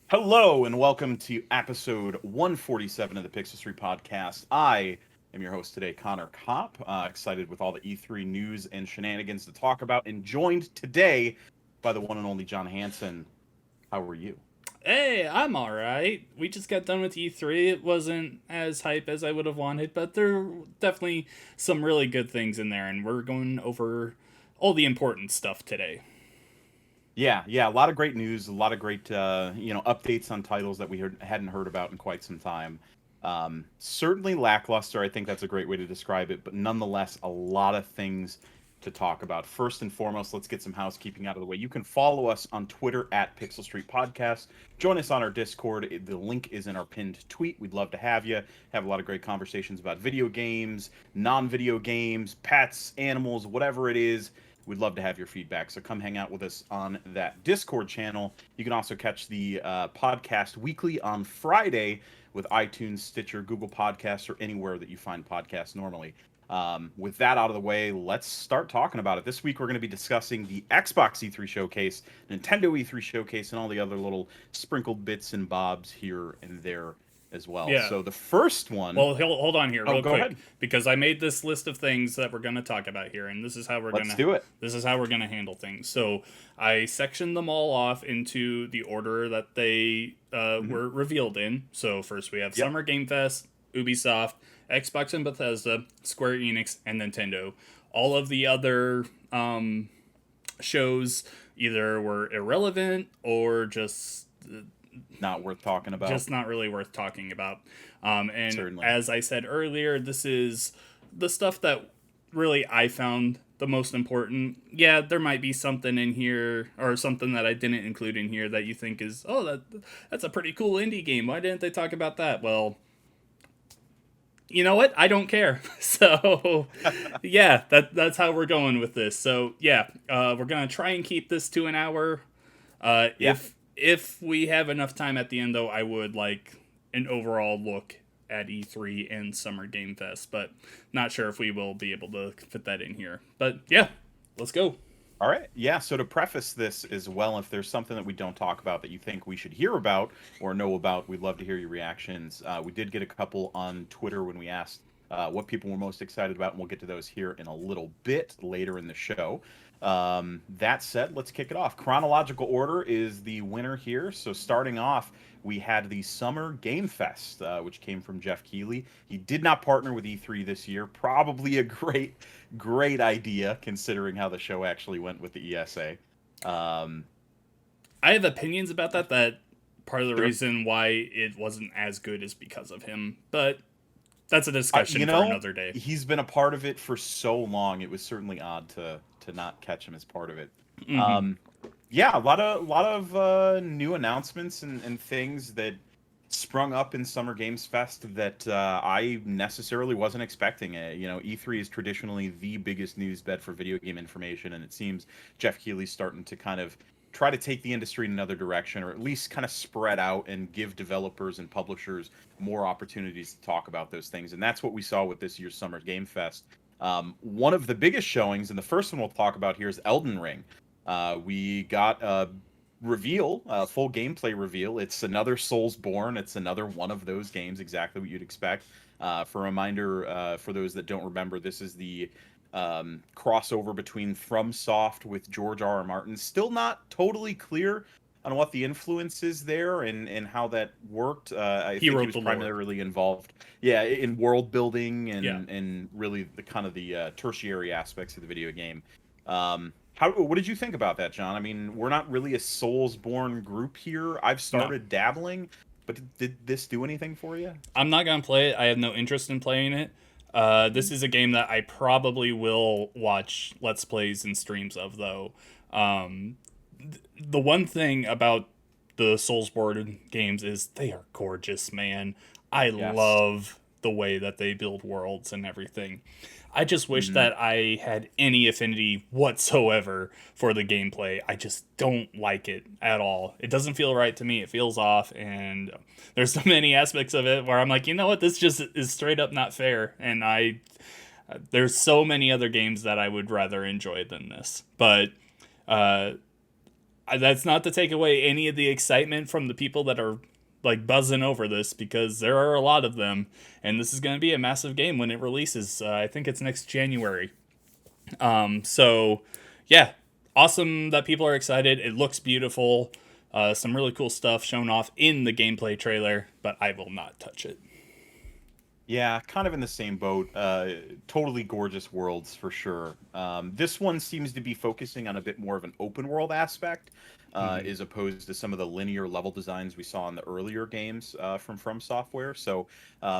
Hello and welcome to episode 147 of the Pixel 3 podcast. I am your host today, Connor Kopp. Excited with all the E3 news and shenanigans to talk about, and joined today by the one and only John Hansen. How are you? Hey, I'm alright. We just got done with E3. It wasn't as hype as I would have wanted, but there are definitely some really good things in there, and we're going over all the important stuff today. Yeah, a lot of great news, a lot of great updates on titles that we hadn't heard about in quite some time. Certainly lackluster. I think that's a great way to describe it, but nonetheless, a lot of things to talk about. First and foremost, let's get some housekeeping out of the way. You can follow us on Twitter at Pixel Street Podcast. Join us on our Discord. The link is in our pinned tweet. We'd love to have you. Have a lot of great conversations about video games, non-video games, pets, animals, whatever it is. We'd love to have your feedback. So come hang out with us on that Discord channel. You can also catch the podcast weekly on Friday with iTunes, Stitcher, Google Podcasts, or anywhere that you find podcasts normally. With that out of the way, let's start talking about it. This week, we're going to be discussing the Xbox E3 Showcase, Nintendo E3 Showcase, and all the other little sprinkled bits and bobs here and there as well. Yeah. So the first one. Well, hold on here Oh, real go quick ahead. because I made this list of things that we're going to talk about here, and Let's do it. this is how we're going to handle things. So, I sectioned them all off into the order that they Mhm. were revealed in. So, first we have Yep. Summer Game Fest, Ubisoft, Xbox and Bethesda, Square Enix, and Nintendo. All of the other shows either were irrelevant or Not worth talking about. just not really worth talking about. And Certainly. as I said earlier, this is the stuff that really I found the most important. Yeah, there might be something in here or something that I didn't include in here that you think is, oh, that's a pretty cool indie game. Why didn't they talk about that? Well, you know what? I don't care. So, yeah, that's how we're going with this. So, yeah, we're gonna try and keep this to an hour. Yeah. If we have enough time at the end, though, I would like an overall look at E3 and Summer Game Fest, but not sure if we will be able to fit that in here. But yeah, let's go. All right. Yeah. So to preface this as well, if there's something that we don't talk about that you think we should hear about or know about, we'd love to hear your reactions. We did get a couple on Twitter when we asked what people were most excited about, and we'll get to those here in a little bit later in the show. That said, let's kick it off. Chronological order is the winner here. So starting off, we had the Summer Game Fest, which came from Jeff Keighley. He did not partner with E3 this year. Probably a great idea considering how the show actually went with the ESA. Um, I have opinions about that. That part of the sure. reason why it wasn't as good is because of him, but that's a You discussion for know, another day. he's been a part of it for so long. It was certainly odd to not catch him as part of it. Mm-hmm. Um, yeah, a lot of new announcements and things that sprung up in Summer Games Fest that I necessarily wasn't expecting. E3 is traditionally the biggest news bed for video game information, and it seems Jeff Keighley's starting to kind of try to take the industry in another direction, or at least kind of spread out and give developers and publishers more opportunities to talk about those things. And that's what we saw with this year's Summer Game Fest. One of the biggest showings, and the first one we'll talk about here, is Elden Ring. We got a reveal, a full gameplay reveal. It's another Soulsborne. It's another one of those games, exactly what you'd expect. For a reminder, for those that don't remember, this is the crossover between FromSoft with George R. R. Martin. Still not totally clear on what the influence is there and how that worked. I He think he wrote was the lore. primarily involved, yeah, in world building Yeah. and really the kind of the tertiary aspects of the video game. What did you think about that, John? I mean, we're not really a Soulsborne group here. I've No. started dabbling, but did this do anything for you? I'm not gonna play it. I have no interest in playing it. This is a game that I probably will watch let's plays and streams of, though. Um, the one thing about the Soulsborne games is they are gorgeous, man. I Yes. love the way that they build worlds and everything. I just wish Mhm. that I had any affinity whatsoever for the gameplay. I just don't like it at all. It doesn't feel right to me. It feels off, and there's so many aspects of it where I'm like, you know what, this just is straight up not fair. And there's so many other games that I would rather enjoy than this. But uh, That's not to take away any of the excitement from the people that are like buzzing over this, because there are a lot of them, and this is going to be a massive game when it releases. I think it's next January. So yeah, awesome that people are excited. It looks beautiful. Some really cool stuff shown off in the gameplay trailer, but I will not touch it. Yeah, kind of in the same boat. Totally gorgeous worlds for sure. This one seems to be focusing on a bit more of an open world aspect, Mm-hmm. as opposed to some of the linear level designs we saw in the earlier games from Software. So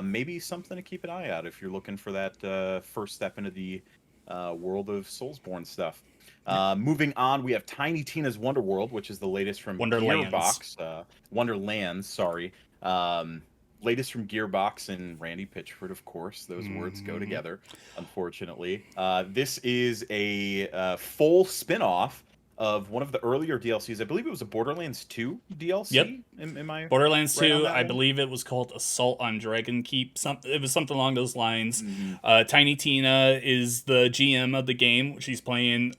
maybe something to keep an eye out if you're looking for that first step into the world of Soulsborne stuff. Yeah. Moving on, we have Tiny Tina's Wonder World, which is the latest from Wonderlands. Gearbox. Wonderlands, sorry. Latest from Gearbox and Randy Pitchford, of course. Those words go Mm-hmm. together, unfortunately. This is a full spin off of one of the earlier DLCs. I believe it was a Borderlands 2 Yep. DLC. Am I Borderlands right on 2, that I one? believe it was called Assault on Dragon Keep. It was something along those lines. Hmm. Tiny Tina is the GM of the game. She's playing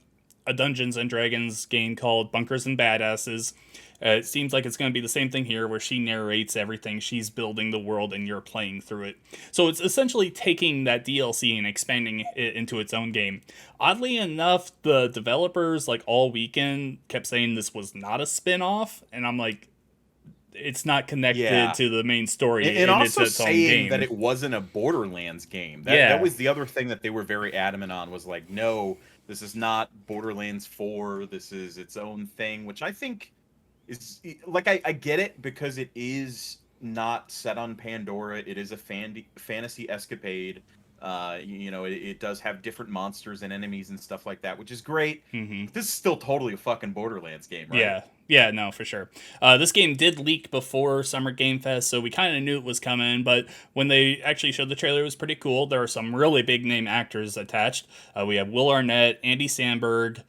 a Dungeons and Dragons game called Bunkers and Badasses. It seems like it's going to be the same thing here, where she narrates everything. She's building the world and you're playing through it. So it's essentially taking that DLC and expanding it into its own game. Oddly enough, the developers, like all weekend, kept saying this was not a spin off. And I'm like, it's not connected Yeah. to the main story, And and it's also its own saying that game. it wasn't a Borderlands game. That Yeah. was the other thing that they were very adamant on, was like, no, this is not Borderlands 4. This is its own thing, which I think is like, I get it, because it is not set on Pandora. It is a fantasy escapade. It does have different monsters and enemies and stuff like that, which is great. Hmm. But this is still totally a fucking Borderlands game, right? Yeah. Yeah, no, for sure. This game did leak before Summer Game Fest, so we kind of knew it was coming, but when they actually showed the trailer, it was pretty cool. There are some really big name actors attached. We have Will Arnett, Andy Samberg,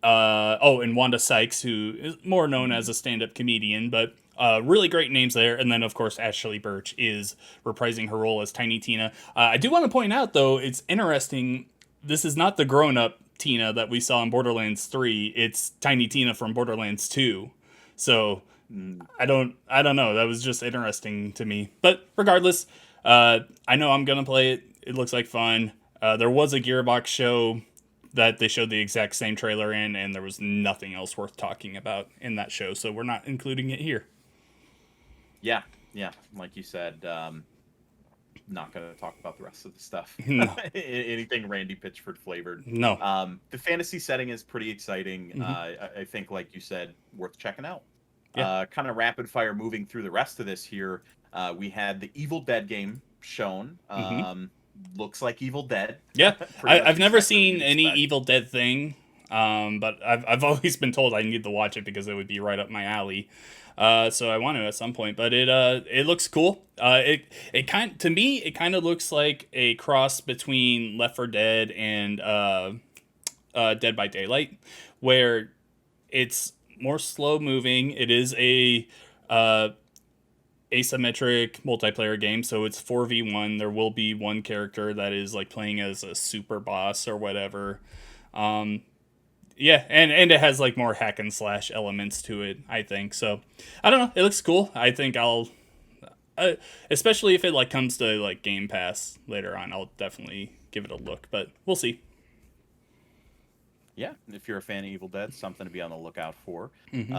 and Wanda Sykes, who is more known as Mhm. a stand up comedian, but really great names there. And then, of course, Ashley Birch is reprising her role as Tiny Tina. I do want to point out, though, it's interesting. This is not the grown up Tina that we saw in Borderlands 3, it's Tiny Tina from Borderlands 2. So Mm. I don't know. That was just interesting to me. But regardless, I know I'm gonna play it. It looks like fun. There was a Gearbox show that they showed the exact same trailer in, and there was nothing else worth talking about in that show, so we're not including it here. Yeah, yeah, like you said, not going to talk about the rest of the stuff. No, Anything Randy Pitchford flavored. no. The fantasy setting is pretty exciting. Hmm. I think, like you said, worth checking out. Yeah. Kind of rapid fire moving through the rest of this here. We had the Evil Dead game shown. Hmm. Looks like Evil Dead. Yeah. Pretty much I've never exactly what seen you'd any expect. Evil Dead thing, but I've always been told I need to watch it because it would be right up my alley. So I want to at some point, but it looks cool. It kind to me it kind of looks like a cross between Left 4 Dead and Dead by Daylight, where it's more slow moving. It is a uh, asymmetric multiplayer game, so it's 4v1. There will be one character that is like playing as a super boss or whatever. Um, yeah, and it has like more hack and slash elements to it, I think. So I don't know. It looks cool. I think especially if it like comes to like Game Pass later on, I'll definitely give it a look. But we'll see. Yeah, if you're a fan of Evil Dead, something to be on the lookout for. Hmm.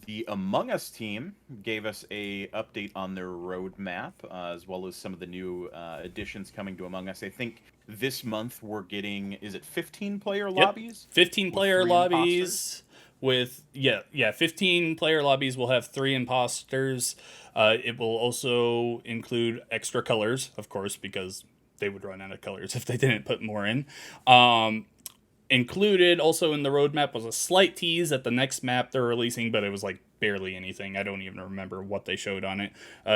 The Among Us team gave us a update on their roadmap, as well as some of the new additions coming to Among Us. I think this month we're getting, is it 15 player Yep, lobbies 15 with player three imposters? lobbies with 15 player lobbies will have 3 imposters. It will also include extra colors, of course, because they would run out of colors if they didn't put more in. Um, Included also in the roadmap was a slight tease at the next map they're releasing, but it was like barely anything. I don't even remember what they showed on it.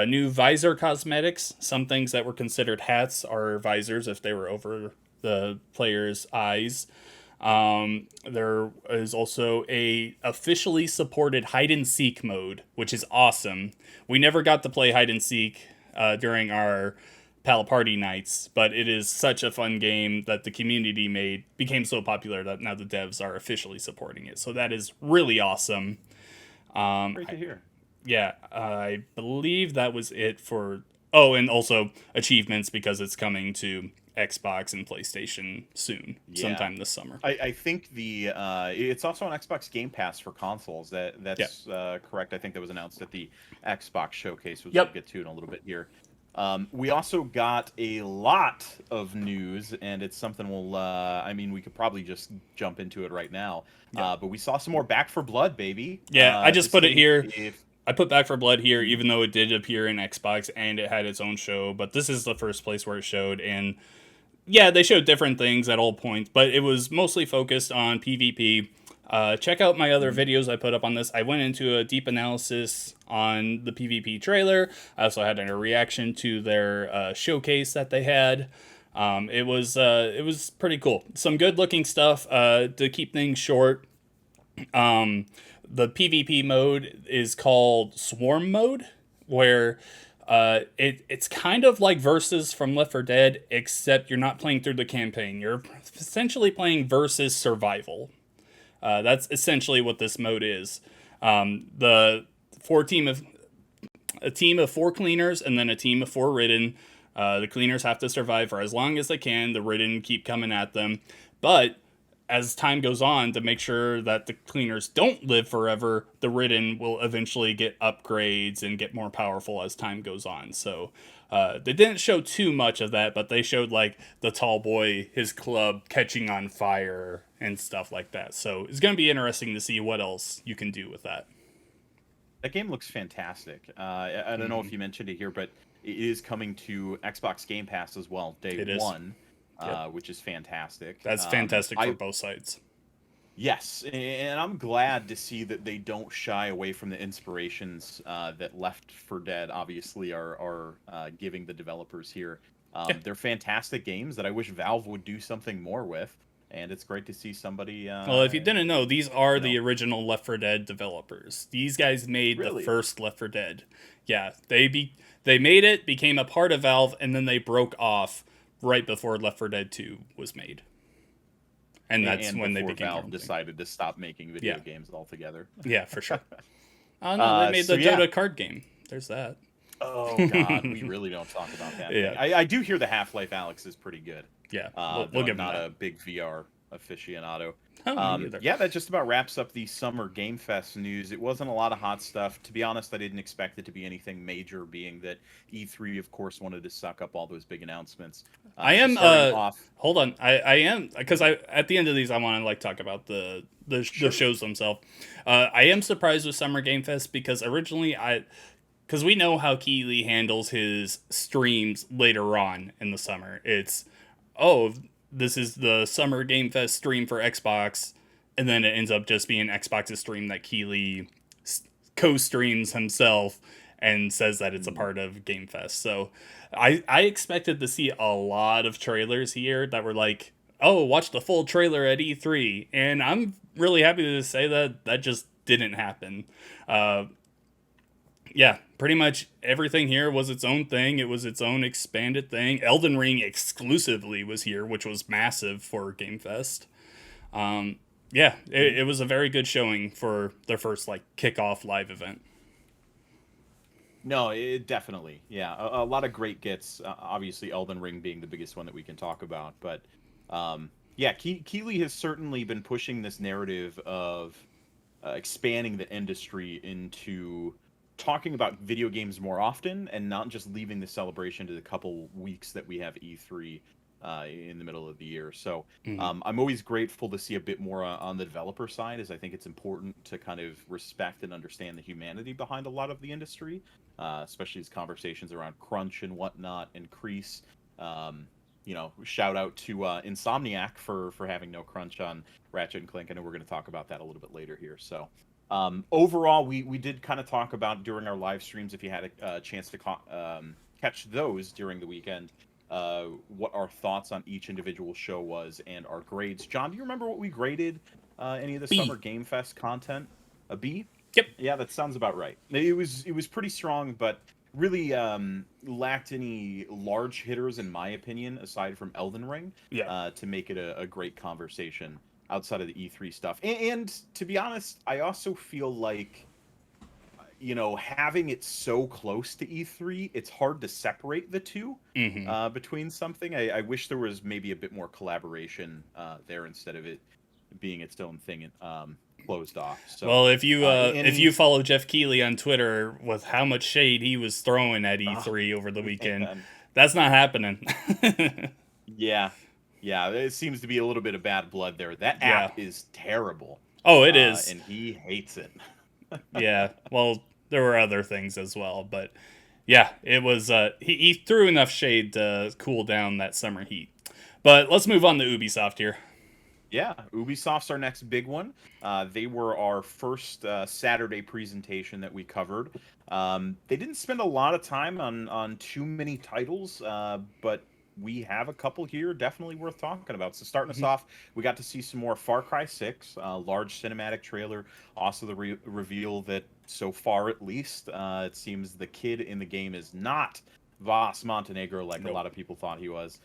New visor cosmetics. Some things that were considered hats are visors if they were over the player's eyes. There is also a officially supported hide and seek mode, which is awesome. We never got to play hide and seek during our Pal Party Nights, but it is such a fun game that the community became so popular that now the devs are officially supporting it. So that is really awesome. Great to hear. Yeah, I believe that was it for. Oh, and also achievements because it's coming to Xbox and PlayStation soon, Yeah. sometime this summer. I think it's also on Xbox Game Pass for consoles. Yeah. That's correct. I think that was announced at the Xbox showcase, which we'll Yep. get to in a little bit here. We also got a lot of news, and it's something we'll. I mean, we could probably just jump into it right now. Yep. But we saw some more Back for Blood, baby. Yeah, I just This put it game, here. if I put Back for Blood here, Mhm. even though it did appear in Xbox and it had its own show. But this is the first place where it showed, and yeah, they showed different things at all points, but it was mostly focused on PvP. Check out my other Mhm. videos I put up on this. I went into a deep analysis on the PvP trailer. I also had a reaction to their showcase that they had. It was pretty cool. Some good looking stuff. To keep things short, the PvP mode is called Swarm Mode, where it's kind of like Versus from Left 4 Dead, except you're not playing through the campaign. You're essentially playing Versus Survival. That's essentially what this mode is. The four team of a team of 4 cleaners and then a team of 4 ridden. The cleaners have to survive for as long as they can. The ridden keep coming at them, but as time goes on, to make sure that the cleaners don't live forever, the ridden will eventually get upgrades and get more powerful as time goes on. So they didn't show too much of that, but they showed like the tall boy, his club catching on fire and stuff like that. So it's going to be interesting to see what else you can do with that. That game looks fantastic. I don't know if you mentioned it here, but it is coming to Xbox Game Pass as well, day It is. one, Yep. Which is fantastic. That's fantastic for I both sides. Yes, and I'm glad to see that they don't shy away from the inspirations that Left 4 Dead obviously are giving the developers here. Yeah. They're fantastic games that I wish Valve would do something more with, and it's great to see somebody. Well, if you didn't know, these are You the know, original Left 4 Dead developers. These guys made the really. first Left 4 Dead. Yeah, they made it, became a part of Valve, and then they broke off right before Left 4 Dead 2 was made. And that's And when they before became their Valve own thing. decided to stop making video Yeah. games altogether. Yeah, for sure. Oh no, they made So the yeah. Dota card game. There's that. Oh God, we really don't talk about that. Yeah. Thing. I do hear the Half-Life Alex is pretty good. Yeah, Though we'll I'm give them not that. a big VR aficionado. Oh, me either. Yeah, that just about wraps up the Summer Game Fest news. It wasn't a lot of hot stuff. To be honest, I didn't expect it to be anything major, being that E3, of course, wanted to suck up all those big announcements. I So am. starting off, Hold on. I am because I at the end of these I want to like talk about the Sure. shows themselves. I am surprised with Summer Game Fest because originally because we know how Keeley handles his streams later on in the summer. It's oh, this is the Summer Game Fest stream for Xbox, and then it ends up just being Xbox's stream that Keeley co-streams himself and says that it's a part of Game Fest. So I expected to see a lot of trailers here that were like, oh, watch the full trailer at E3. And I'm really happy to say that that just didn't happen. Yeah, pretty much everything here was its own thing. It was its own expanded thing. Elden Ring exclusively was here, which was massive for Game Fest. Yeah, it was a very good showing for their first like kickoff live event. no, it definitely, yeah, a lot of great gets. Obviously, Elden Ring being the biggest one that we can talk about, but yeah, Keeley has certainly been pushing this narrative of expanding the industry into talking about video games more often and not just leaving the celebration to the couple weeks that we have E3 in the middle of the year. So Mm-hmm. I'm always grateful to see a bit more on the developer side, as I think it's important to kind of respect and understand the humanity behind a lot of the industry, especially as conversations around crunch and whatnot increase. Shout out to Insomniac for having no crunch on Ratchet and Clank. I know we're going to talk about that a little bit later here. So overall, we did kind of talk about during our live streams, if you had a chance to catch those during the weekend, what our thoughts on each individual show was and our grades. John, do you remember what we graded any of the B. Summer Game Fest content? A B? Yep. Yeah, that sounds about right. It was pretty strong, but really lacked any large hitters, in my opinion, aside from Elden Ring, Yeah. to make it a great conversation outside of the E3 stuff. And to be honest, I also feel like, having it so close to E3, it's hard to separate the two Hmm. between something. I wish there was maybe a bit more collaboration there instead of it being its own thing closed off. So, Well, if any you follow Jeff Keighley on Twitter with how much shade he was throwing at oh E3 over the weekend, man, that's not happening. yeah, yeah, it seems to be a little bit of bad blood there. That Yeah. app is terrible, Oh, it is. and he hates it. Yeah. Well, there were other things as well, but yeah, it was. He threw enough shade to cool down that summer heat. But let's move on to Ubisoft here. Yeah, Ubisoft's our next big one. They were our first Saturday presentation that we covered. They didn't spend a lot of time on too many titles, but we have a couple here definitely worth talking about. So starting us Mhm. off, we got to see some more Far Cry 6, large cinematic trailer. Also the reveal that so far at least, it seems the kid in the game is not Voss Montenegro like a Nope. lot of people thought he was.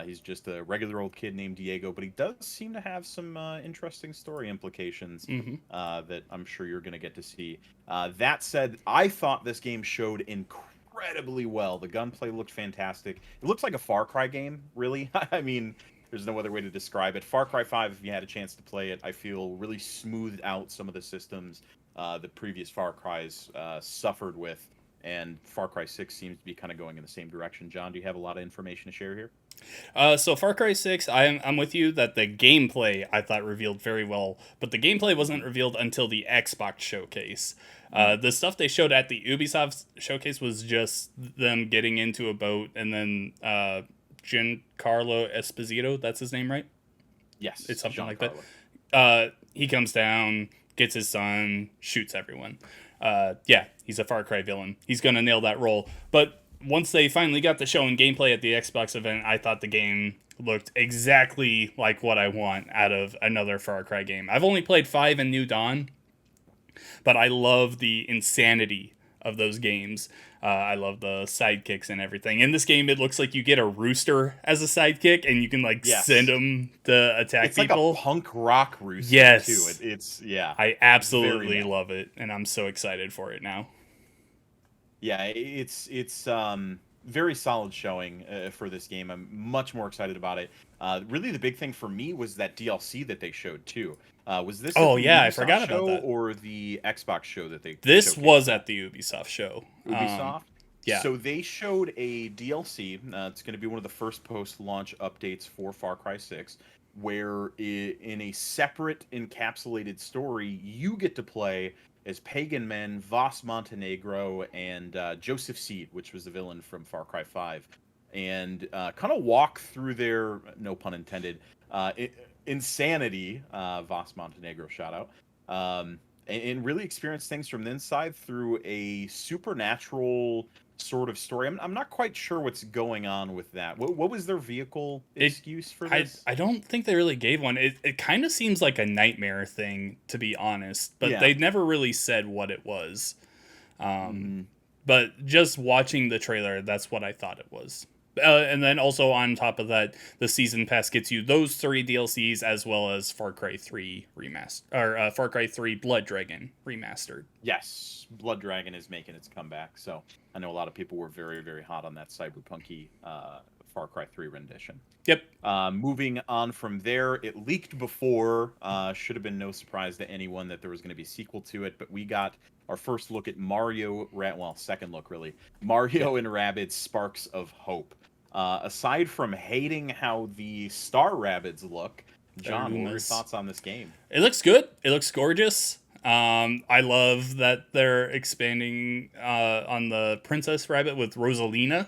He's just a regular old kid named Diego, but he does seem to have some interesting story implications Hmm. that I'm sure you're going to get to see. That said, I thought this game showed incredibly well. The gunplay looked fantastic. It looks like a Far Cry game, really. I mean, there's no other way to describe it. Far Cry 5, if you had a chance to play it, I feel really smoothed out some of the systems the previous Far Cries suffered with. And Far Cry 6 seems to be kind of going in the same direction. John, do you have a lot of information to share here? So Far Cry 6, I'm with you that the gameplay I thought revealed very well, but the gameplay wasn't Hmm. revealed until the Xbox showcase. Mm. The stuff they showed at the Ubisoft showcase was just them getting into a boat and then Giancarlo Esposito, that's his name, right? It's Yes, something like that. Giancarlo. He comes down, gets his son, shoots everyone. Yeah, he's a Far Cry villain. He's gonna nail that role. But once they finally got to showing gameplay at the Xbox event, I thought the game looked exactly like what I want out of another Far Cry game. I've only played 5 and New Dawn, but I love the insanity of those games. I love the sidekicks and everything. In this game, it looks like you get a rooster as a sidekick, and you can like send Yes. him to attack It's like a people. punk rock rooster too. Yes, It's yeah, I very absolutely much. love it, and I'm so excited for it now. Yeah, it's very solid showing for this game. I'm much more excited about it. Really, the big thing for me was that DLC that they showed too. Was this at Oh the yeah, I Ubisoft forgot about show that. or the Xbox show that they This was showcased it? at the Ubisoft show. Ubisoft. Yeah. So they showed a DLC. It's going to be one of the first post-launch updates for Far Cry 6, where in a separate encapsulated story, you get to play as Pagan Men, Voss Montenegro, and Joseph Seed, which was the villain from Far Cry 5, and kind of walk through their, no pun intended, insanity. Voss Montenegro shout out. And really experience things from the inside through a supernatural sort of story. I'm not quite sure what's going on with that. What was their vehicle It excuse for I this? I don't think they really gave one. It kind of seems like a nightmare thing, to be honest, but Yeah. they never really said what it was. Um Hmm. but just watching the trailer, that's what I thought it was. And then also on top of that, the season pass gets you those 3 DLCs as well as Far Cry 3 remastered or Far Cry 3 Blood Dragon remastered. Yes, Blood Dragon is making its comeback. So I know a lot of people were very, very hot on that cyberpunky Far Cry 3 rendition. Yep. Moving on from there, it leaked before. Should have been no surprise to anyone that there was going to be a sequel to it, but we got our first look at well, second look really, Yep. Mario and Rabbids Sparks of Hope. Aside from hating how the Star Rabbids look, Their John, what were your Lumas. thoughts on this game? It looks good. It looks gorgeous. I love that they're expanding on the Princess Rabbit with Rosalina.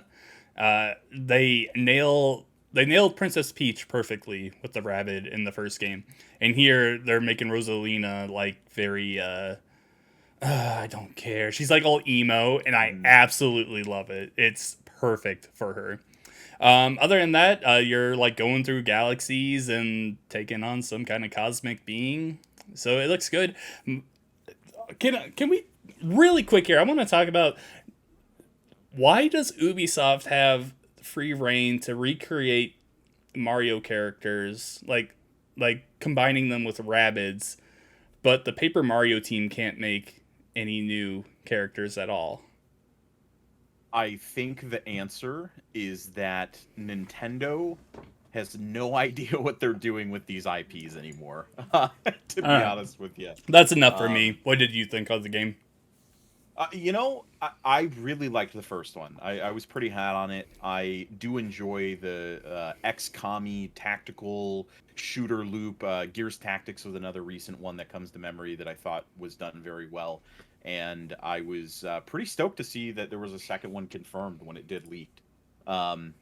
They nailed Princess Peach perfectly with the rabbit in the first game, and here they're making Rosalina like very I don't care. She's like all emo, and I Mm. absolutely love it. It's perfect for her. Other than that, you're like going through galaxies and taking on some kind of cosmic being. So it looks good. Can we really quick here? I want to talk about Why does Ubisoft have free reign to recreate Mario characters, like combining them with Rabbids, but the Paper Mario team can't make any new characters at all? I think the answer is that Nintendo has no idea what they're doing with these IPs anymore. To be Uh, honest with you, that's enough for um, me. What did you think of the game? I really liked the first one. I was pretty hot on it. I do enjoy the XCOM-y tactical shooter loop. Gears Tactics was another recent one that comes to memory that I thought was done very well. And I was pretty stoked to see that there was a second one confirmed when it did leak. Um,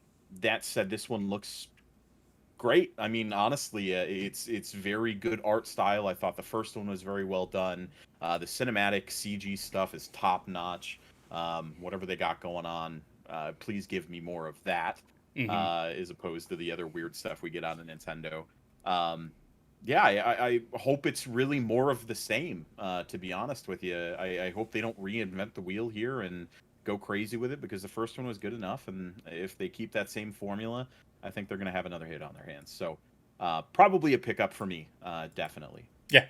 that said, this one looks great. I mean, honestly, it's very good art style. I thought the first one was very well done. The cinematic CG stuff is top notch. Whatever they got going on, please give me more of that, Mm-hmm. as opposed to the other weird stuff we get on the Nintendo. Um, yeah, I hope it's really more of the same. To be honest with you, I hope they don't reinvent the wheel here and go crazy with it because the first one was good enough, and if they keep that same formula, I think they're going to have another hit on their hands. So, probably a pickup for me, definitely. Yeah.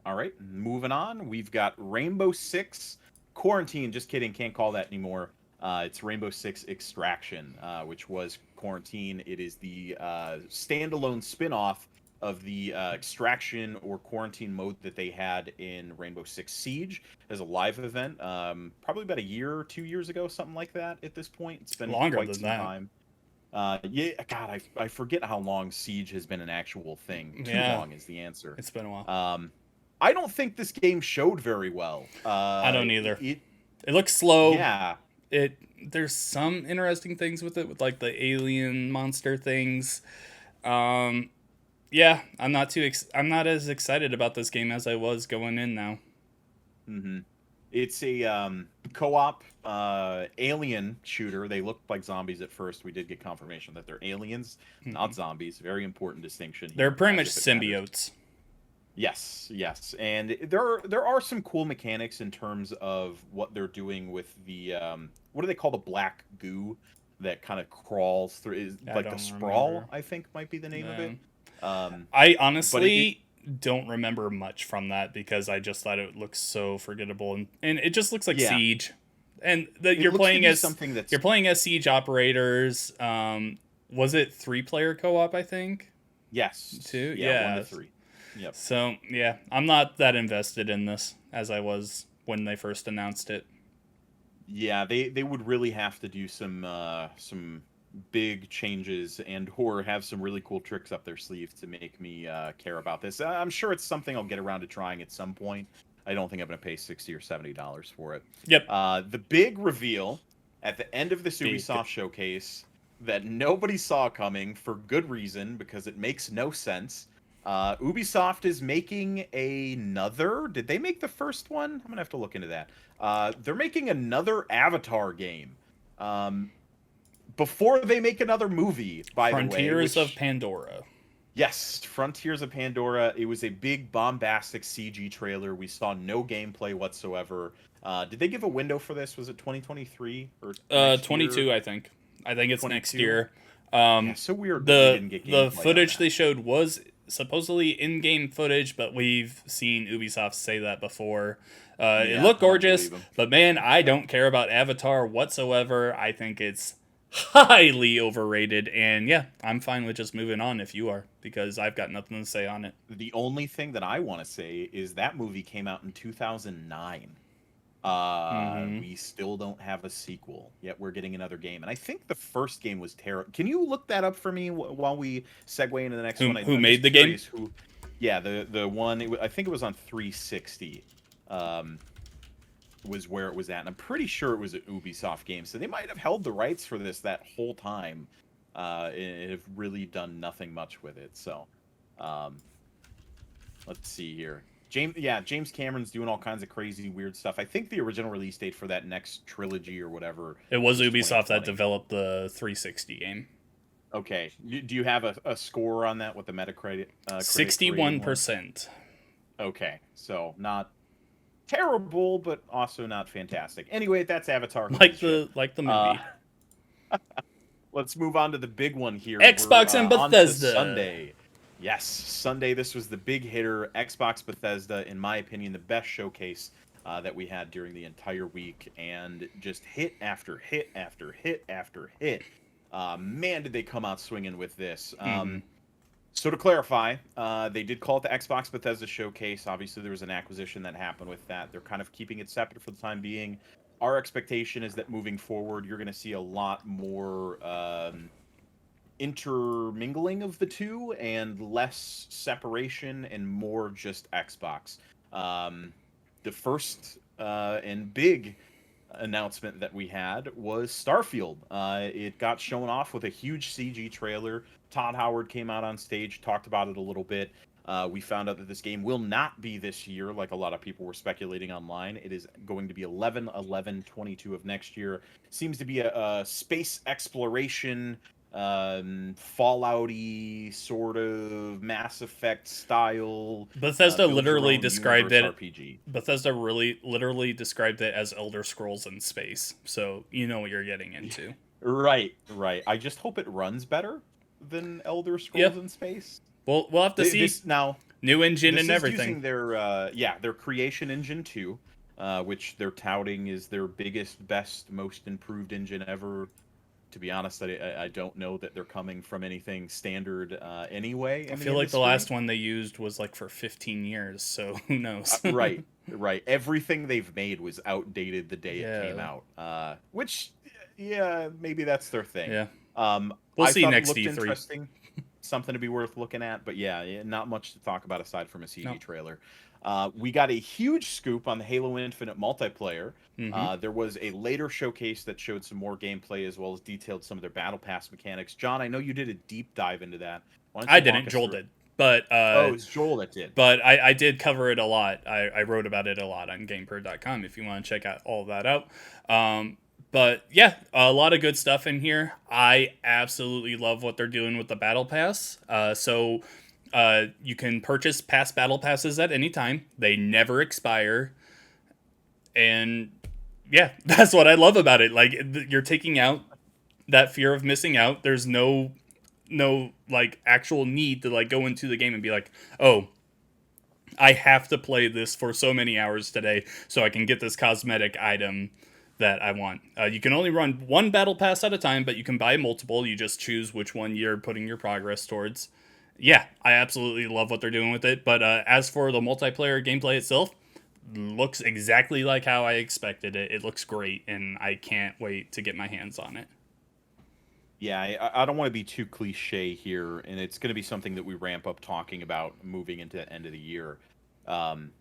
All right, moving on. We've got Rainbow Six Quarantine. Just kidding, can't call that anymore. It's Rainbow Six Extraction, which was Quarantine. It is the standalone spin-off of the Extraction or Quarantine mode that they had in Rainbow Six Siege as a live event, probably about a year or 2 years ago, something like that at this point. It's been Longer quite than some that. time. Yeah, God, I forget how long Siege has been an actual thing. Too Yeah. long is the answer. It's been a while. I don't think this game showed very well. I don't either. It It looks slow. yeah, It There's some interesting things with it, with like the alien monster things. Um, yeah, I'm not as excited about this game as I was going in now. hmm it's a co-op alien shooter. They looked like zombies at first. We did get confirmation that they're aliens, not zombies. Very important distinction They're here, pretty as much if it matters. symbiotes. Yes, yes, and there are some cool mechanics in terms of what they're doing with the what do they call the black goo that kind of crawls through is I like the don't sprawl, remember. I think might be the name of it. Um, Um, I but it honestly don't remember much from that because I just thought it looked so forgettable, and it just looks like yeah, Siege, and that it looks to be something that's you're playing as Siege operators. Was it 3-player co-op? I think yes, two. yeah, one to Yeah. three. Yep. So yeah, I'm not that invested in this as I was when they first announced it. Yeah, they would really have to do some big changes and or have some really cool tricks up their sleeve to make me care about this. I'm sure it's something I'll get around to trying at some point. I don't think I'm going to pay $60 or $70 for it. Yep. The big reveal at the end of this Big. Ubisoft showcase that nobody saw coming for good reason because it makes no sense. Ubisoft is making another. Did they make the first one? I'm gonna have to look into that. They're making another Avatar game. Um, before they make another movie, by the way, Frontiers of which Pandora. yes, Frontiers of Pandora. It was a big bombastic CG trailer. We saw no gameplay whatsoever. Did they give a window for this? Was it 2023 or next year? 22, I think. I think it's next 22. year. Yeah, Um, so weird that we the didn't get the gameplay on footage that. they showed was supposedly in-game footage, but we've seen Ubisoft say that before. It Yeah, looked I don't gorgeous, believe them. but man, I don't care about Avatar whatsoever. I think it's highly overrated, and yeah, I'm fine with just moving on if you are, because I've got nothing to say on it. The only thing that I want to say is that movie came out in 2009. Mm-hmm. We still don't have a sequel, yet we're getting another game. And I think the first game was terrible. Can you look that up for me while we segue into the next one? Who I'm made just the game? curious who. Yeah, the one I think it was on 360. Um, was where it was at, and I'm pretty sure it was an Ubisoft game. So they might have held the rights for this that whole time, and have really done nothing much with it. So, um, let's see here. James Cameron's doing all kinds of crazy, weird stuff. I think the original release date for that next trilogy or whatever It was was Ubisoft that 2020. developed the 360 game. Okay, do you have a score on that? What the Metacritic critic rating was? 61%. Okay, so not terrible, but also not fantastic. Anyway, that's Avatar: Who Gives like a Shit. the Uh, movie. let's move on to the big one here. We're Xbox and on to Bethesda. Sunday. Yes, Sunday. This was the big hitter. Xbox Bethesda, in my opinion, the best showcase that we had during the entire week, and just hit after hit after hit after hit. Man, did they come out swinging with this. Hmm. So to clarify, they did call it the Xbox Bethesda Showcase. Obviously, there was an acquisition that happened with that. They're kind of keeping it separate for the time being. Our expectation is that moving forward, you're going to see a lot more intermingling of the two and less separation and more just Xbox. The first and big announcement that we had was Starfield. It got shown off with a huge CG trailer. Todd Howard came out on stage, talked about it a little bit. We found out that this game will not be this year, like a lot of people were speculating online. It is going to be 11/11/22 of next year. Seems to be a space exploration, Fallout-y sort of Mass Effect style, Bethesda build your literally own described universe it. RPG. Bethesda really literally described it as Elder Scrolls in space. So you know what you're getting into. Right, right. I just hope it runs better than Elder Yeah. Scrolls in Space. We'll have to see. This now, New engine this and is everything. using their their Creation Engine 2, which they're touting is their biggest, best, most improved engine ever. To be honest, I don't know that they're coming from anything standard anyway I in the feel like the industry. last one they used was like for 15 years, so who knows? Right, right. Everything they've made was outdated the day it came Yeah. out. Which, yeah, maybe that's their thing. Yeah. Um, We'll I see thought it next looked E3. interesting, something to be worth looking at. But yeah, not much to talk about aside from a CG No. trailer. We got a huge scoop on the Halo Infinite multiplayer. Mm-hmm. There was a later showcase that showed some more gameplay as well as detailed some of their battle pass mechanics. John, I know you did a deep dive into that. Why don't I you walk didn't. us Joel through it? did, but Oh, it's Joel that did. I did cover it a lot. I wrote about it a lot on GamePro.com if you want to check out all of that out. But yeah, a lot of good stuff in here. I absolutely love what they're doing with the battle pass. You can purchase past battle passes at any time. They never expire, and yeah, that's what I love about it. Like you're taking out that fear of missing out. There's no like actual need to like go into the game and be like, oh, I have to play this for so many hours today so I can get this cosmetic item that I want. You can only run one battle pass at a time, but you can buy multiple. You just choose which one you're putting your progress towards. Yeah, I absolutely love what they're doing with it. But as for the multiplayer gameplay itself, looks exactly like how I expected it. It looks great, and I can't wait to get my hands on it. Yeah, I don't want to be too cliche here, and it's going to be something that we ramp up talking about moving into the end of the year. Um,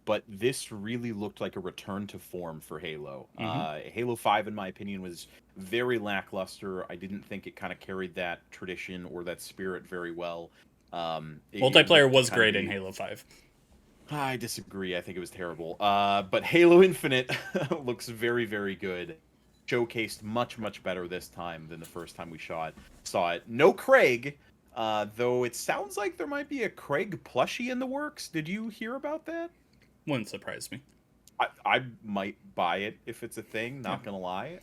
but this really looked like a return to form for Halo. Hmm. Halo 5, in my opinion, was very lackluster. I didn't think it kind of carried that tradition or that spirit very well. It Multiplayer looked to was kind of great in be. Halo 5. I disagree. I think it was terrible. But Halo Infinite looks very, very good. Showcased much, much better this time than the first time we saw it. No Craig, though it sounds like there might be a Craig plushie in the works. Did you hear about that? Wouldn't surprise me. I might buy it if it's a thing, Yeah. not gonna lie.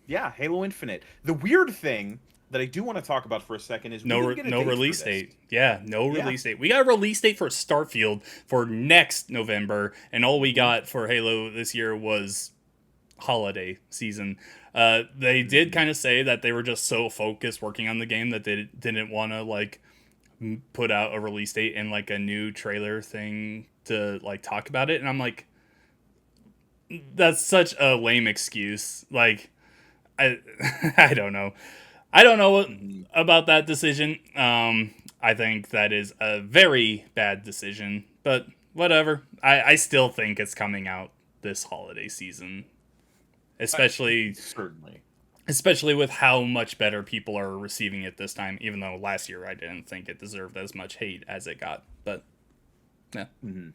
Yeah, Halo Infinite. The weird thing that I do want to talk about for a second is we didn't get a No date for release this. date. Yeah, no Yeah. release date. We got a release date for Starfield for next November, and all we Mhm. got for Halo this year was holiday season. They did Mhm. kind of say that they were just so focused working on the game that they didn't want to like put out a release date and like a new trailer thing to like talk about it. And I'm like, that's such a lame excuse. Like, I I don't know. I don't know what, Mhm. about that decision. I think that is a very bad decision, but whatever. I still think it's coming out this holiday season, Uh, especially Certainly. especially with how much better people are receiving it this time. Even though last year I didn't think it deserved as much hate as it got, but yeah. Mhm.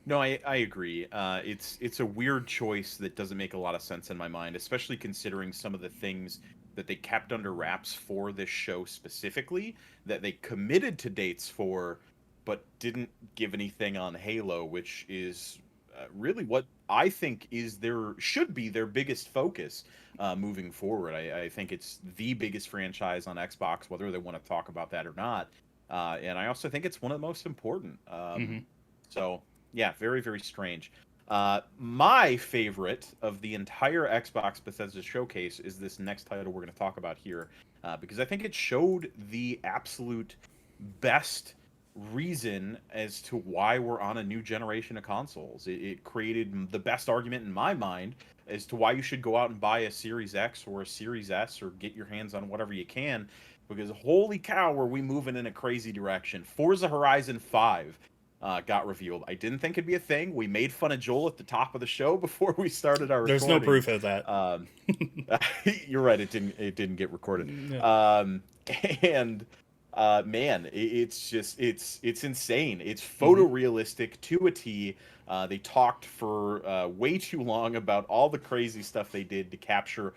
No, I agree. It's a weird choice that doesn't make a lot of sense in my mind, especially considering some of the things that they kept under wraps for this show specifically, that they committed to dates for, but didn't give anything on Halo, which is really what I think is should be their biggest focus moving forward. I think it's the biggest franchise on Xbox, whether they want to talk about that or not. And I also think it's one of the most important. Hmm. So yeah, very very strange. My favorite of the entire Xbox Bethesda showcase is this next title we're going to talk about here, because I think it showed the absolute best reason as to why we're on a new generation of consoles. It created the best argument in my mind as to why you should go out and buy a Series X or a Series S or get your hands on whatever you can, because holy cow, were we moving in a crazy direction. Forza Horizon 5 got revealed. I didn't think it'd be a thing. We made fun of Joel at the top of the show before we started our There's no recording. proof of that. You're right. It didn't get recorded. Yeah. And man, it's insane. It's Hmm. photorealistic to a T. They talked for way too long about all the crazy stuff they did to capture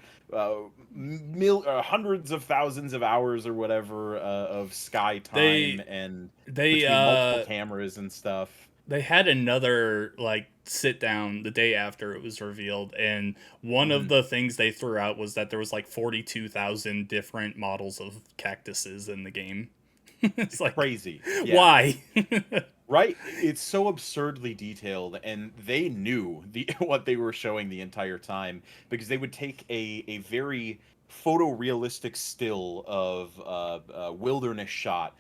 hundreds of thousands of hours or whatever of sky time They and they between multiple cameras and stuff. they had another like sit down the day after it was revealed, and one of Mhm. the things they threw out was that there was like 42,000 different models of cactuses in the game. It's like, Crazy. Yeah. why? Right? It's so absurdly detailed, and they knew what they were showing the entire time, because they would take a very photorealistic still of wilderness shot.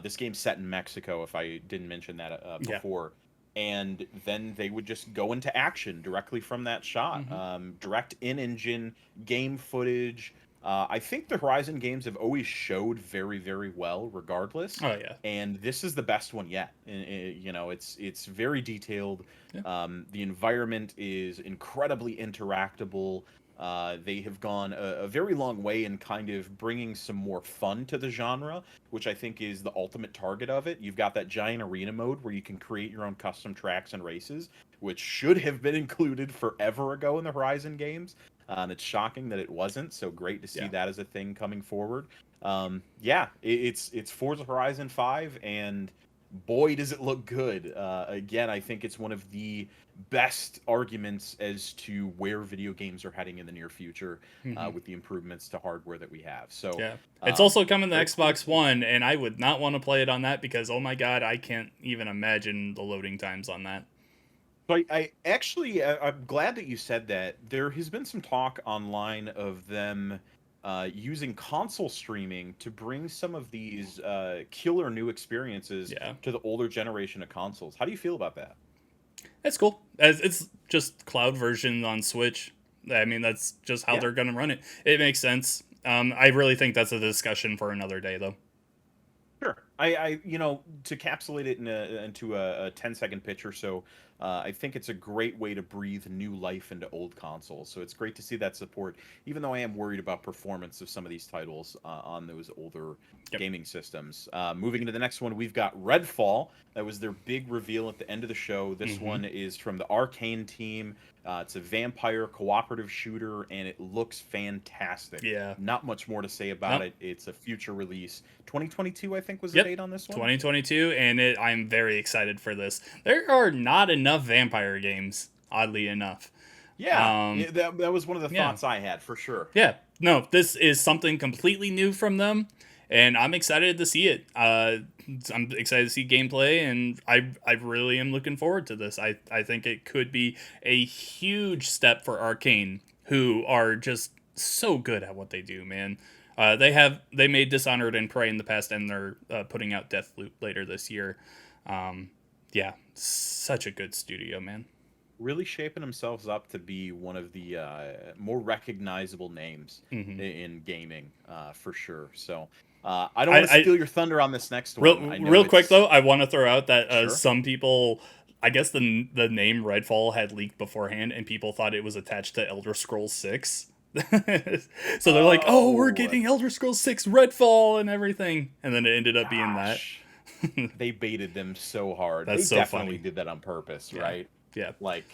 This game's set in Mexico, if I didn't mention that Yeah. before. And then they would just go into action directly from that shot. Hmm. Direct in-engine game footage. I think the Horizon games have always showed very, very well, regardless. Oh yeah. And this is the best one yet. You know, it's very detailed. Yeah. The environment is incredibly interactable. They have gone a very long way in kind of bringing some more fun to the genre, which I think is the ultimate target of it. You've got that giant arena mode where you can create your own custom tracks and races, which should have been included forever ago in the Horizon games. And it's shocking that it wasn't. So great to see Yeah. that as a thing coming forward. Yeah, it's Forza Horizon 5, and boy does it look good. Again, I think it's one of the best arguments as to where video games are heading in the near future, Hmm. with the improvements to hardware that we have. So, Yeah. It's also coming to very cool to Xbox see. One, and I would not want to play it on that because, oh my god, I can't even imagine the loading times on that. So I actually, I'm glad that you said that. There has been some talk online of them using console streaming to bring some of these killer new experiences Yeah. to the older generation of consoles. How do you feel about that? It's cool. As it's just cloud version on Switch. I mean, that's just how Yeah. they're gonna run it. It makes sense. I really think that's a discussion for another day, though. Sure. To capsulate it into a 10-second pitch or so, I think it's a great way to breathe new life into old consoles. So it's great to see that support, even though I am worried about performance of some of these titles on those older Yep. gaming systems. Moving into the next one, we've got Redfall. That was their big reveal at the end of the show. This Hmm. one is from the Arcane team. It's a vampire cooperative shooter, and it looks fantastic. Yeah. Not much more to say about Nope. it. It's a future release. 2022, I think, was the Yep. date on this one. 2022, and I'm very excited for this. There are not enough vampire games, oddly enough. Yeah, Um, that was one of the yeah. thoughts I had for sure. Yeah, no, this is something completely new from them, and I'm excited to see it. I'm excited to see gameplay, and I really am looking forward to this. I think it could be a huge step for Arcane, who are just so good at what they do, man. They made Dishonored and Prey in the past, and they're putting out Deathloop later this year. Um, yeah, such a good studio, man. Really shaping themselves up to be one of the more recognizable names Hmm. in gaming, for sure. So I don't want to I steal your thunder on this next one. Real, I know real quick it's though, I want to throw out that sure. some people, I guess the name Redfall had leaked beforehand, and people thought it was attached to Elder Scrolls 6. So they're like, "Oh, we're Oh getting Elder Scrolls 6 Redfall and everything," and then it ended up being that. gosh, they baited them so hard. They That's so definitely funny. did that on purpose, Yeah, right? yeah, Like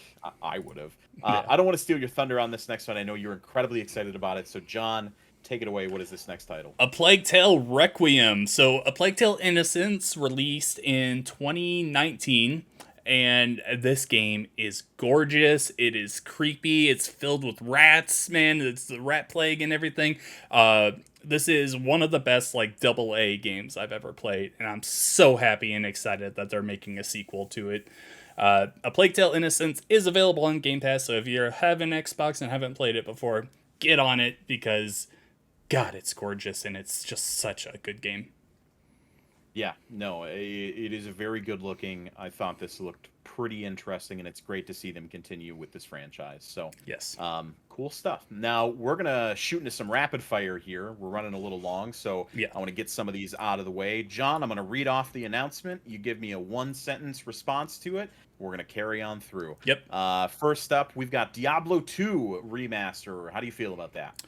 I would have. yeah. I don't want to steal your thunder on this next one. I know you're incredibly excited about it. So John, take it away. What is this next title? A Plague Tale Requiem. So, A Plague Tale Innocence released in 2019. and this game is gorgeous. It is creepy. It's filled with rats, man. It's the rat plague and everything. This is one of the best like double A games I've ever played, and I'm so happy and excited that they're making a sequel to it. A Plague Tale Innocence is available on Game Pass, so if you have an Xbox and haven't played it before, get on it because, God, it's gorgeous and it's just such a good game. Yeah, no, it is a very good looking. I thought this looked pretty interesting, and it's great to see them continue with this franchise. So, Yes. cool stuff. Now we're gonna shoot into some rapid fire here. We're running a little long, so Yeah. I want to get some of these out of the way. John, I'm gonna read off the announcement. You give me a one sentence response to it. We're gonna carry on through. Yep. First up, we've got Diablo 2 remaster. How do you feel about that?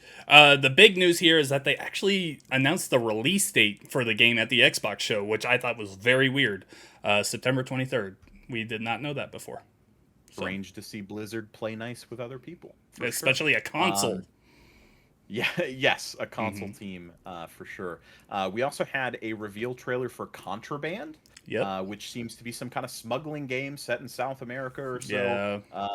The big news here is that they actually announced the release date for the game at the Xbox show, which I thought was very weird. September 23rd. We did not know that before. Strange to see Blizzard play nice with other people, Especially a console. Yeah, yes, a console team for sure. We also had a reveal trailer for Contraband, which seems to be some kind of smuggling game set in South America or so. Yeah.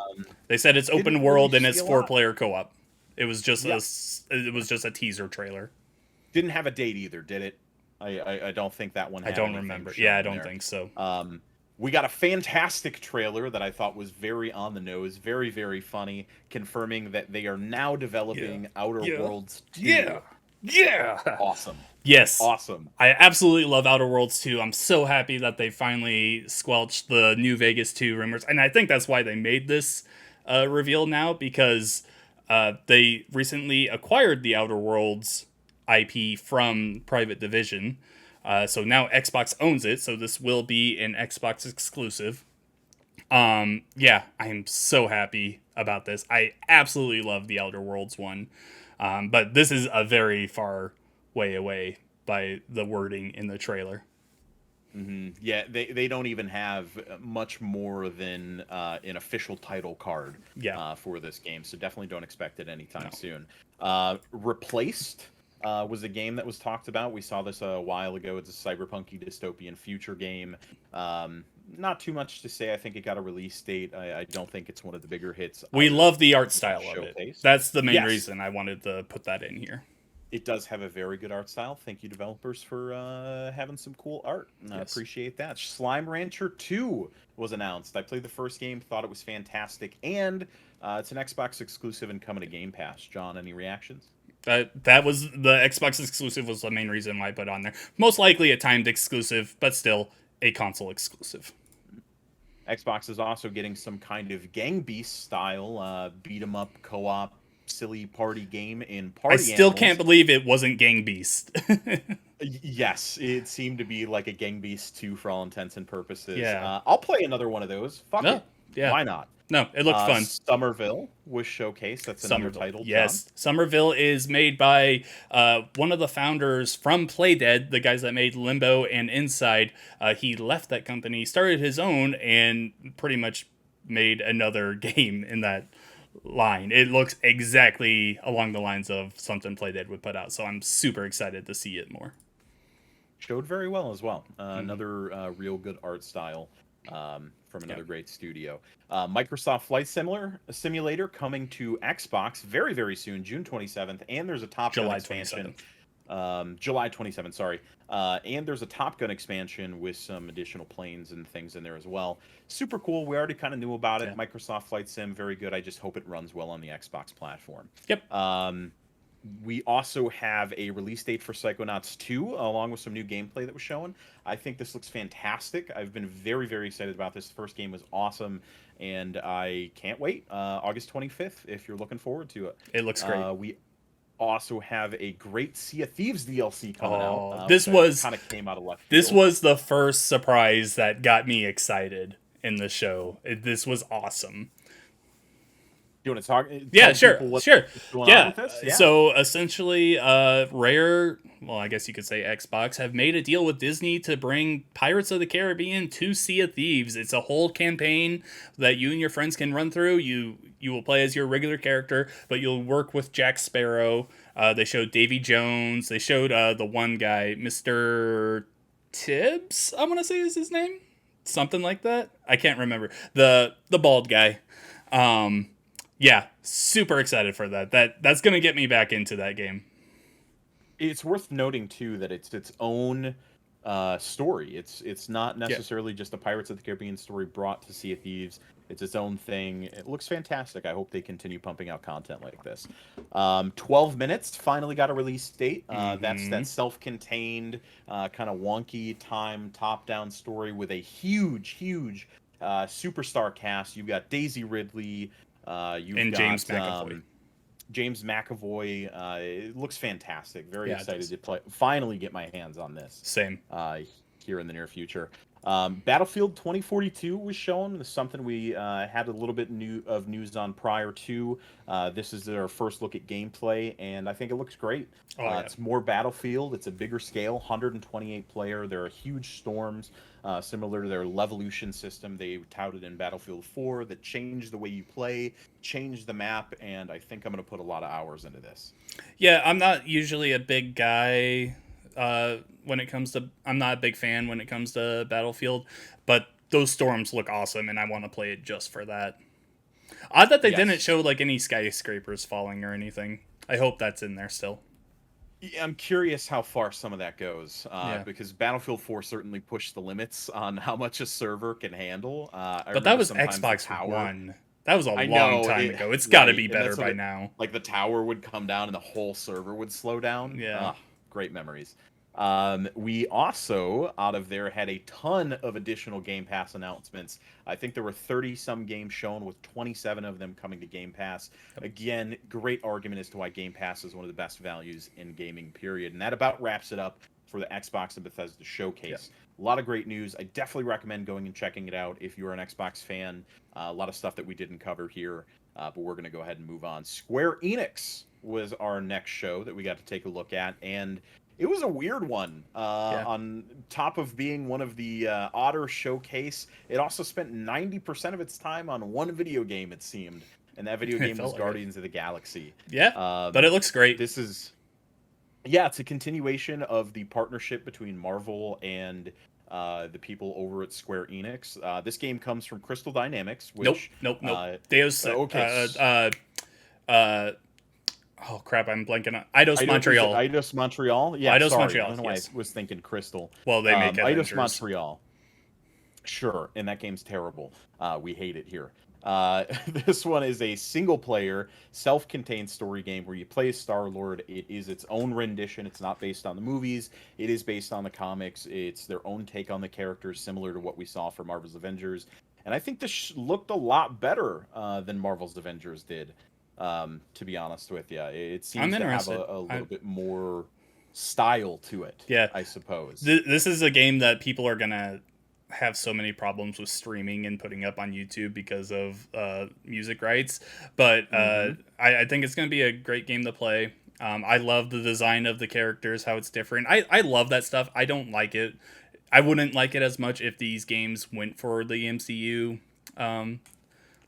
They said it's open world and it's 4-player co-op. It was just a teaser trailer. Didn't have a date either, did it? I don't think that one. I don't remember. Yeah, I don't think so. We got a fantastic trailer that I thought was very on the nose, very, very funny, confirming that they are now developing Outer Worlds 2. Yeah. Awesome. Yes. Awesome. I absolutely love Outer Worlds 2. I'm so happy that they finally squelched the New Vegas 2 rumors. And I think that's why they made this reveal now, because they recently acquired the Outer Worlds IP from Private Division. So now Xbox owns it, so this will be an Xbox exclusive. Yeah, I am so happy about this. I absolutely love the Outer Worlds one. But this is a very far way away by the wording in the trailer. Mm-hmm. Yeah, they don't even have much more than an official title card for this game, so definitely don't expect it anytime soon. Replaced was a game that was talked about. We saw this a while ago. It's a cyberpunky dystopian future game. Not too much to say. I think it got a release date. I don't think it's one of the bigger hits. We love the art style of it. That's the main reason I wanted to put that in here. It does have a very good art style. Thank you, developers, for having some cool art. I appreciate that. Slime Rancher 2 was announced. I played the first game, thought it was fantastic, and it's an Xbox exclusive and coming to Game Pass. John, any reactions? That was the Xbox exclusive was the main reason why I put on there. Most likely a timed exclusive, but still a console exclusive. Xbox is also getting some kind of Gang Beast style beat 'em up co-op silly party game in Party Animals. I still can't believe it wasn't Gang Beast. Yes, it seemed to be like a Gang Beast 2 for all intents and purposes. Yeah. I'll play another one of those. Fuck it. Yeah. Why not? No, it looked fun. Somerville was showcased. That's another title. Yes. John. Somerville is made by one of the founders from Playdead, the guys that made Limbo and Inside. He left that company, started his own, and pretty much made another game in that line. It looks exactly along the lines of something Playdead would put out, so I'm super excited to see it more. Showed very well as well. Another real good art style. From another great studio. Microsoft Flight Simulator coming to Xbox very, very soon, June 27th, and there's a Top Gun expansion. July 27th, sorry. And there's a Top Gun expansion with some additional planes and things in there as well. Super cool. We already kind of knew about it. Microsoft Flight Sim, very good. I just hope it runs well on the Xbox platform. Yep. We also have a release date for Psychonauts 2, along with some new gameplay that was shown. I think this looks fantastic. I've been very, very excited about this. The first game was awesome, and I can't wait. August 25th, if you're looking forward to it. It looks great. We also have a great Sea of Thieves DLC coming out. This was kind of came out of left field. This was the first surprise that got me excited in the show. This was awesome. You want to talk? Yeah, sure. Yeah. So essentially, Rare, well, I guess you could say Xbox, have made a deal with Disney to bring Pirates of the Caribbean to Sea of Thieves. It's a whole campaign that you and your friends can run through. You will play as your regular character, but you'll work with Jack Sparrow. They showed Davy Jones. They showed the one guy, Mr. Tibbs, I'm going to say is his name. something like that. I can't remember the bald guy. Um, yeah, super excited for that. That's gonna get me back into that game. It's worth noting too that it's its own story. It's not Yeah. necessarily just a Pirates of the Caribbean story brought to Sea of Thieves. It's its own thing. It looks fantastic. I hope they continue pumping out content like this. 12 minutes finally got a release date. That's Mm-hmm. that self-contained, kind of wonky time top-down story with a huge superstar cast. You've got Daisy Ridley. You've And James got McAvoy. James McAvoy. It looks fantastic. Very Yeah, it excited does. to finally get my hands on this Same. uh, here in the near future. Battlefield 2042 was shown. This is something we had a little bit news on prior to. This is their first look at gameplay, and I think it looks great. Oh yeah. It's more Battlefield. It's a bigger scale, 128 player. There are huge storms, similar to their Levolution system they touted in Battlefield 4 that changed the way you play, changed the map, and I think I'm going to put a lot of hours into this. Yeah, I'm not usually a big guy when it comes to. I'm not a big fan when it comes to Battlefield, but those storms look awesome, and I want to play it just for that. Odd that they didn't Yes. show like any skyscrapers falling or anything. I hope that's in there still. Yeah, I'm curious how far some of that goes, Yeah, because Battlefield 4 certainly pushed the limits on how much a server can handle. I but that remember was sometimes the Xbox tower. One. That was a I long know time it, ago. It's got to right, be and better that's what by now. like the tower would come down and the whole server would slow down. Yeah. Ah, great memories. We also, out of there, had a ton of additional Game Pass announcements. I think there were 30 some games shown, with 27 of them coming to Game Pass. Again, great argument as to why Game Pass is one of the best values in gaming, period. And that about wraps it up for the Xbox and Bethesda Yeah. showcase. A lot of great news. I definitely recommend going and checking it out if you're an Xbox fan. A lot of stuff that we didn't cover here, but we're going to go ahead and move on. Square Enix was our next show that we got to take a look at, and it was a weird one. Yeah. On top of being one of the odder showcase, it also spent 90% of its time on one video game, it seemed. And that video It game was felt like it. Guardians of the Galaxy. Yeah, but Um, it looks great. this is, yeah, it's a continuation of the partnership between Marvel and the people over at Square Enix. This game comes from Crystal Dynamics, Nope, which, nope, nope. Deus. okay, Uh, oh crap! I'm blanking on Eidos Is it Montreal. Eidos Montreal? Yeah, Eidos sorry. I Montreal. don't know why I Yes. was thinking Crystal. Well, they make Eidos Avengers. Montreal. Sure, and that game's terrible. We hate it here. This one is a single-player, self-contained story game where you play as Star-Lord. It is its own rendition. It's not based on the movies. It is based on the comics. It's their own take on the characters, similar to what we saw for Marvel's Avengers. And I think this looked a lot better than Marvel's Avengers did, to be honest with you. It I'm seems to have interested. a little bit more style to it, Yeah, I suppose. this is a game that people are gonna have so many problems with streaming and putting up on YouTube because of music rights. But Hmm. I think it's gonna be a great game to play. I love the design of the characters, how it's different. I love that stuff. I don't like it. I wouldn't like it as much if these games went for the MCU um,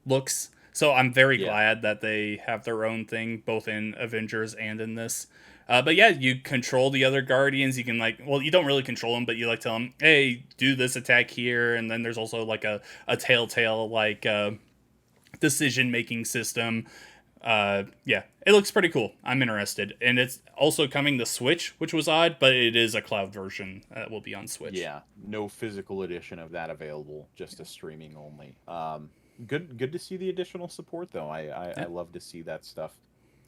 looks. So I'm very Yeah. glad that they have their own thing, both in Avengers and in this. But yeah, you control the other Guardians. You can well, you don't really control them, but you tell them, hey, do this attack here, and then there's also like a telltale decision making system. Yeah, it looks pretty cool. I'm interested, and it's also coming to Switch, which was odd, but it is a cloud version that will be on Switch. Yeah, no physical edition of that available, just a streaming only. Good to see the additional support though. I Yeah. love to see that stuff.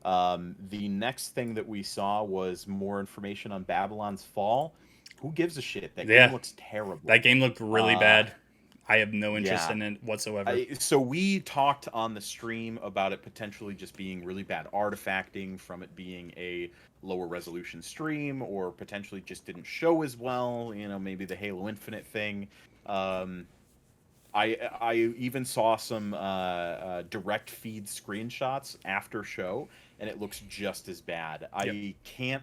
The next thing that we saw was more information on Babylon's Fall. Who gives a shit? That game Yeah, looks terrible. that game looked really Uh, bad. I have no interest yeah. in it whatsoever. So we talked on the stream about it potentially just being really bad artifacting from it being a lower resolution stream, or potentially just didn't show as well. Maybe the Halo Infinite thing. Um, I even saw some direct feed screenshots after show, and it looks just as bad. Yep. I can't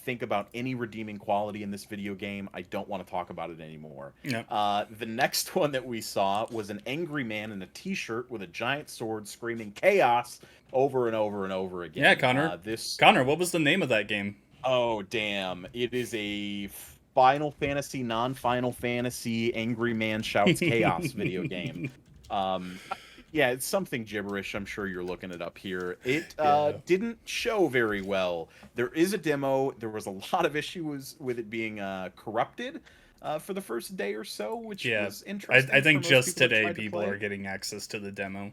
think about any redeeming quality in this video game. I don't want to talk about it anymore. No. The next one that we saw was an angry man in a t-shirt with a giant sword screaming chaos over and over and over again. Yeah, Connor. This Connor, what was the name of that game? Oh, damn. It is Final Fantasy, non-Final Fantasy, Angry Man Shouts Chaos video game. Um, yeah, it's something gibberish. I'm sure you're looking it up here. It Yeah. didn't show very well. There is a demo. There was a lot of issues with it being corrupted for the first day or so, which Yeah. was I interesting for think most just people that today tried to people play. are getting access to the demo.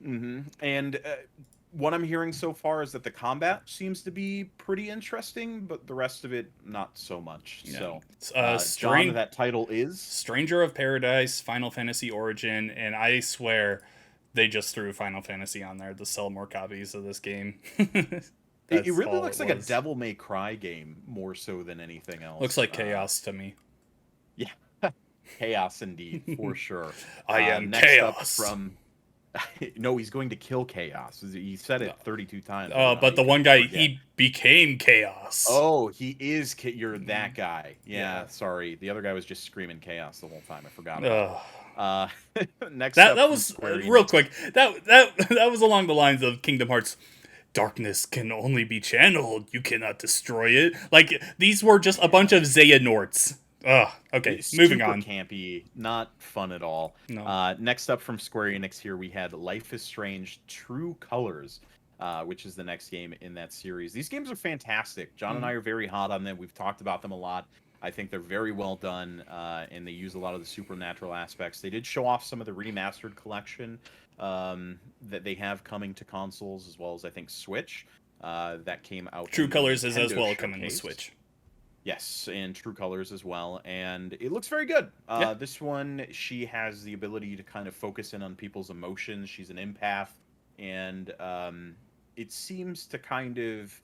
And what I'm hearing so far is that the combat seems to be pretty interesting, but the rest of it not so much. Yeah. So, John, that title is. Stranger of Paradise, Final Fantasy Origin, and I swear they just threw Final Fantasy on there to sell more copies of this game. It That's really all looks it like a was. Devil May Cry game more so than anything Looks else. like chaos to me. Yeah, chaos indeed, for sure. I am Next up chaos. from. No, he's going to kill chaos. He said No. it 32 times. I don't know how But you the could one guy, forget. he became chaos. Oh, he is. You're that guy. Yeah. Yeah, sorry. The other guy was just screaming chaos the whole time. I forgot about Ugh. it. Next That up that from was Square real Enix. quick. That was along the lines of Kingdom Hearts. Darkness can only be channeled. You cannot destroy it. Like these were just a bunch Yeah. of Xehanorts. Ugh. Okay, It's moving super on. campy, not fun at all. No. Next up from Square Enix here, we had Life is Strange True Colors, which is the next game in that series. These games are fantastic. John and I are very hot on them. We've talked about them a lot. I think they're very well done, and they use a lot of the supernatural aspects. They did show off some of the remastered collection that they have coming to consoles, as well as, I think, Switch. That came out True in the Colors is as Nintendo well coming with showcase. Switch. Yes, and True Colors as well, and it looks very good. Yeah. This one, she has the ability to kind of focus in on people's emotions. She's an empath, and it seems to kind of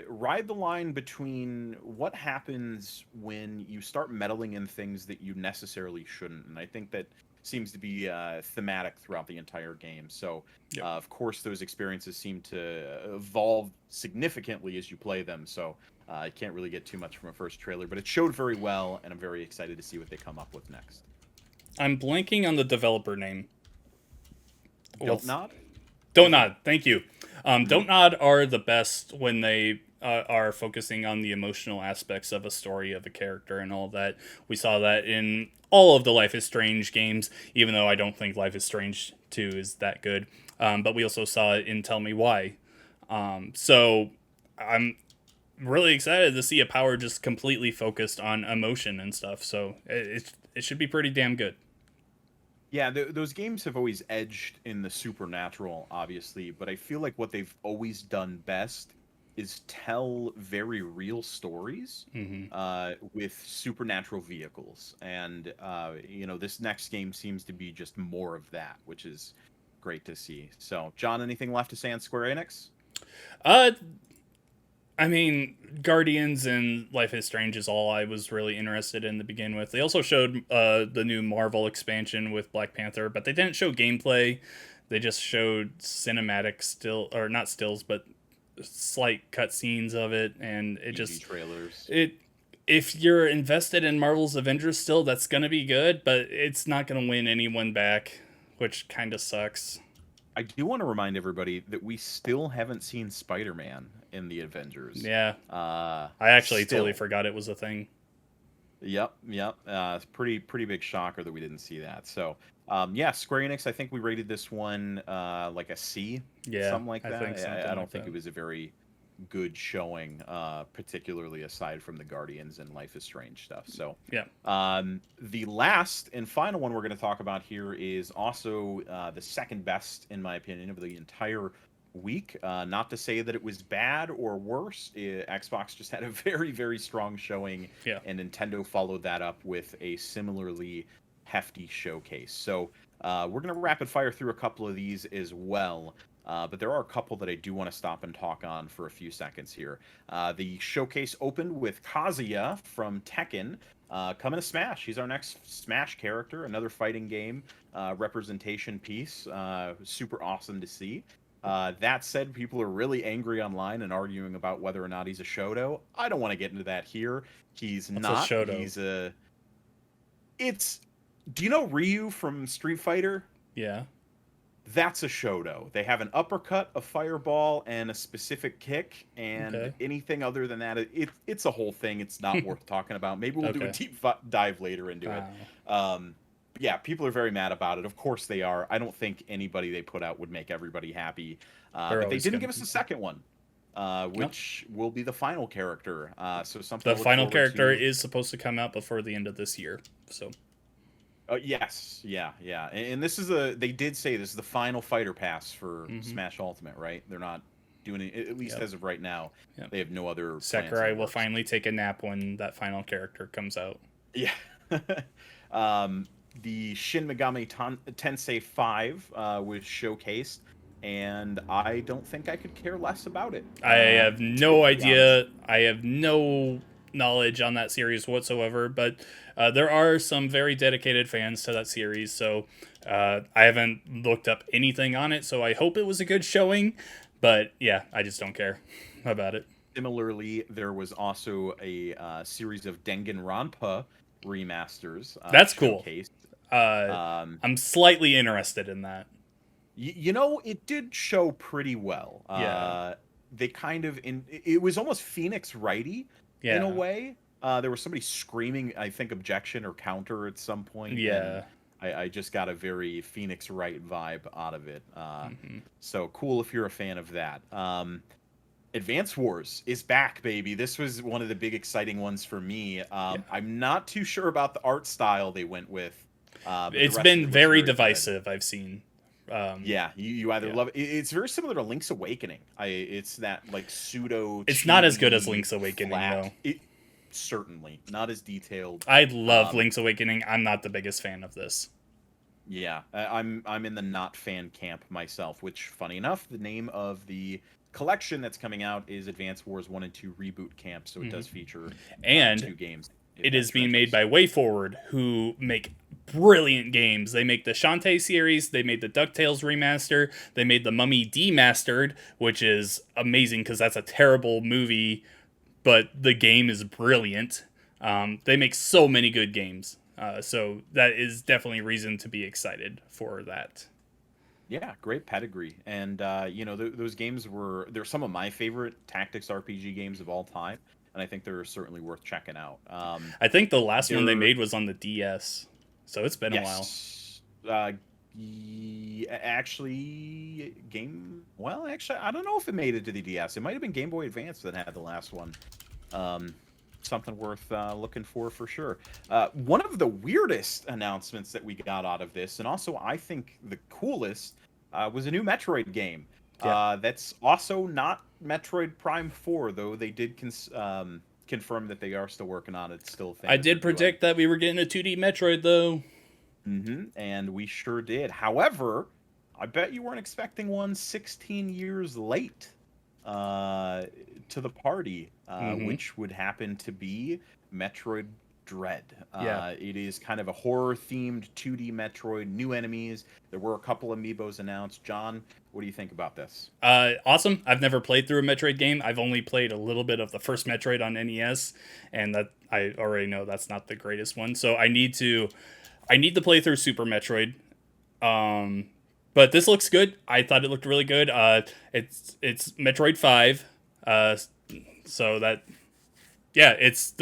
ride the line between what happens when you start meddling in things that you necessarily shouldn't. And I think that seems to be thematic throughout the entire game. So, Yep. of course, those experiences seem to evolve significantly as you play them. So, I can't really get too much from a first trailer, but it showed very well, and I'm very excited to see what they come up with next. I'm blanking on the developer name. Don't nod. Don't Nod. Thank you. Don't Nod are the best when they are focusing on the emotional aspects of a story of a character and all that. We saw that in all of the Life is Strange games, even though I don't think Life is Strange 2 is that good. But we also saw it in Tell Me Why. So I'm really excited to see a power just completely focused on emotion and stuff. So it should be pretty damn good. Yeah, those games have always edged in the supernatural, obviously, but I feel like what they've always done best is tell very real stories with supernatural vehicles. And, this next game seems to be just more of that, which is great to see. So, John, anything left to say on Square Enix? Uh, I mean, Guardians and Life is Strange is all I was really interested in to begin with. They also showed the new Marvel expansion with Black Panther, but they didn't show gameplay. They just showed cinematic or not stills, but slight cutscenes of it, and it CG just trailers. if you're invested in Marvel's Avengers still, that's gonna be good, but it's not gonna win anyone back, which kind of sucks. I do want to remind everybody that we still haven't seen Spider-Man in the Avengers. Yeah, I actually Still. totally forgot it was a thing. Yep. It's pretty big shocker that we didn't see that. So, yeah, Square Enix. I think we rated this one like a C, Yeah, something like I that. think something I don't like think that. it was a very good showing, particularly aside from the Guardians and Life is Strange stuff. So, Yeah. the last and final one we're going to talk about here is also the second best, in my opinion, of the entire week. Not to say that it was bad or worse. Xbox just had a very, very strong showing, Yeah. and Nintendo followed that up with a similarly hefty showcase. So we're going to rapid fire through a couple of these as well. But there are a couple that I do want to stop and talk on for a few seconds here. The showcase opened with Kazuya from Tekken coming to Smash. He's our next Smash character, another fighting game representation piece. Super awesome to see. That said, people are really angry online and arguing about whether or not he's a Shoto. I don't want to get into that here. He's What's not. a Shoto? He's a. It's. Do you know Ryu from Street Fighter? Yeah. That's a Shoto. They have an uppercut, a fireball, and a specific kick, and Okay. anything other than that, it's a whole thing. It's not worth talking about. Maybe we'll do a Okay. deep dive later into it. Wow. But yeah, people are very mad about it. Of course they are. I don't think anybody they put out would make everybody happy. They're But they always didn't going give to us a complain. second one, Nope. which will be the final character. So something The to look final forward character to. is supposed to come out before the end of this year. So, Yes, yeah, yeah, and this is they did say this is the final fighter pass for mm-hmm. Smash Ultimate, right? They're not doing it, at least Yep. as of right now. Yep. They have no other plans in Sakurai the will works. finally take a nap when that final character comes out. Yeah. um, the Shin Megami Tensei 5 was showcased, and I don't think I could care less about it. I have To no be honest. idea. I have no knowledge on that series whatsoever, but there are some very dedicated fans to that series, so I haven't looked up anything on it, so I hope it was a good showing, but yeah, I just don't care about it. Similarly, there was also a series of Danganronpa remasters That's cool. showcased. Uh, Um, I'm slightly interested in that. you know, it did show pretty well. Yeah, They kind of it was almost Phoenix Wrighty in a yeah, way. There was somebody screaming, I think, objection or counter at some point, and yeah. I just got a very Phoenix Wright vibe out of it. Hmm. So cool if you're a fan of that. Advance Wars is back, baby. This was one of the big exciting ones for me. Yeah. I'm not too sure about the art style they went with, but the It's rest of been it looks very very good. divisive, I've seen. Yeah, you either Yeah. love it. It's very similar to Link's Awakening. It's that like pseudo It's not as good as chibi Link's Awakening, flat. though. It certainly not as detailed. I love Um, Link's Awakening. I'm not the biggest fan of this. yeah, I'm in the not fan camp myself. Which, funny enough, the name of the collection that's coming out is Advance Wars 1 and 2 Reboot Camp, so it Hmm. does feature And two games in it that is being made franchise. by WayForward, who make brilliant games. They make the Shantae series, they made the DuckTales remaster, they made the Mummy Demastered, which is amazing because that's a terrible movie, but the game is brilliant. They make so many good games. So that is definitely reason to be excited for that. Yeah, great pedigree, and you know those games they're some of my favorite tactics RPG games of all time, and I think they're certainly worth checking out. I think the last one they They're made was on the DS, so it's been a while. yes, actually Well, actually, I don't know if it made it to the DS. It might have been Game Boy Advance that had the last one. Um, Something worth looking for sure. One of the weirdest announcements that we got out of this, and also I think the coolest, was a new Metroid game. Yeah, That's also not Metroid Prime 4, though they did confirm that they are still working on it. It's still a thing I that they're did doing. predict that we were getting a 2D Metroid though. And we sure did. However, I bet you weren't expecting one 16 years late uh, to the party, Hmm. which would happen to be Metroid Dread. Yeah. It is kind of a horror-themed 2D Metroid, new enemies. There were a couple amiibos announced. John, what do you think about this? Awesome. I've never played through a Metroid game. I've only played a little bit of the first Metroid on NES, and that I already know that's not the greatest one. So I need to play through Super Metroid. Um, but this looks good. I thought it looked really good. It's Metroid 5. Uh, so that yeah, it's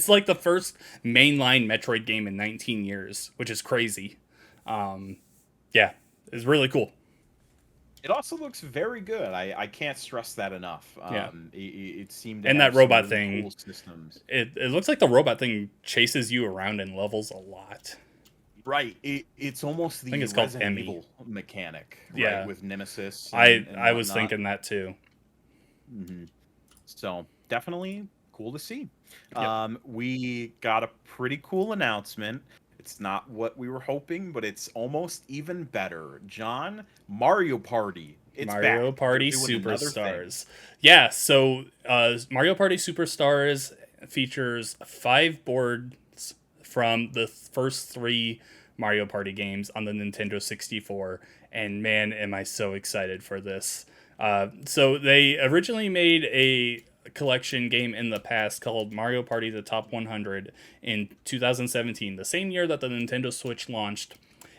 like the first mainline Metroid game in 19 years, which is crazy. Um, yeah, it's really cool. It also looks very good. I can't stress that enough. Yeah. It seemed to And that have some robot really thing, cool systems. it looks like the robot thing chases you around in levels a lot. Right. It's almost I think the it's called Resident Emmy. Evil mechanic, right? Yeah. With Nemesis and I was whatnot. thinking that too. Hmm. So definitely cool to see. Yep. We got a pretty cool announcement. It's not what we were hoping, but it's almost even better. John, Mario Party. It's Mario back. They're Party doing another thing. Superstars. Yeah, so Mario Party Superstars features 5 boards from the first 3 Mario Party games on the Nintendo 64, and man, am I so excited for this. So they originally made a collection game in the past called Mario Party The Top 100 in 2017, the same year that the Nintendo Switch launched,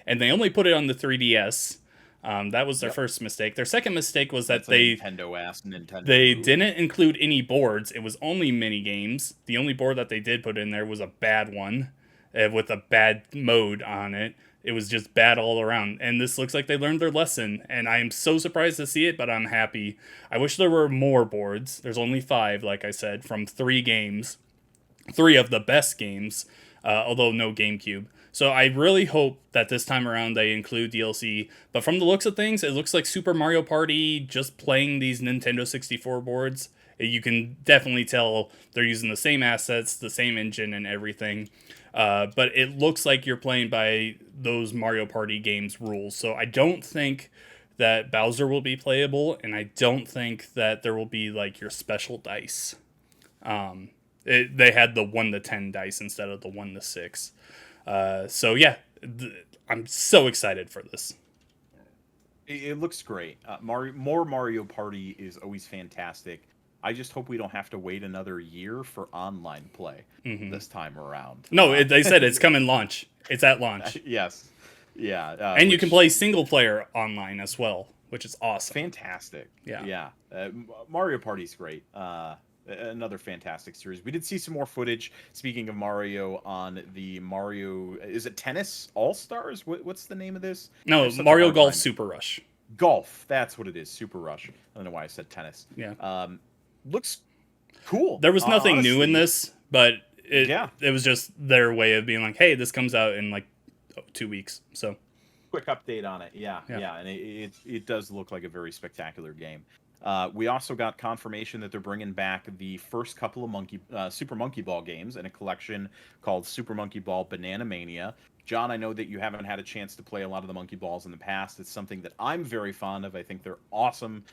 and they only put it on the 3DS. That was their Yep. first mistake. Their second mistake was that That's a Nintendo ass Nintendo they move. didn't include any boards. It was only mini games. The only board that they did put in there was a bad one with a bad mode on it. It was just bad all around. And this looks like they learned their lesson. And I am so surprised to see it, but I'm happy. I wish there were more boards. There's only 5, like I said, from 3 games. 3 of the best games, although no GameCube. So I really hope that this time around they include DLC. But from the looks of things, it looks like Super Mario Party just playing these Nintendo 64 boards. You can definitely tell they're using the same assets, the same engine, and everything. But it looks like you're playing by those Mario Party games rules. So I don't think that Bowser will be playable, and I don't think that there will be like your special dice. They had the 1 to 10 dice instead of the 1 to 6. So yeah, I'm so excited for this. It looks great. More Mario Party is always fantastic. I just hope we don't have to wait another year for online play this time around. No, they said it's coming launch. It's at launch. Yes. Yeah. And you can play single player online as well, which is awesome. Fantastic. Yeah. Yeah. Mario Party's great. Another fantastic series. We did see some more footage. Speaking of Mario, on the Mario, is it Tennis All Stars? What's the name of this? No, Mario Golf Super Rush. Golf. That's what it is. Super Rush. I don't know why I said tennis. Yeah. Looks cool. There was nothing honestly. new in this, but it was just their way of being like, hey, this comes out in like 2 weeks. So quick update on it. Yeah. And it does look like a very spectacular game. We also got confirmation that they're bringing back the first couple of Super Monkey Ball games in a collection called Super Monkey Ball Banana Mania. John, I know that you haven't had a chance to play a lot of the Monkey Balls in the past. It's something that I'm very fond of. I think they're awesome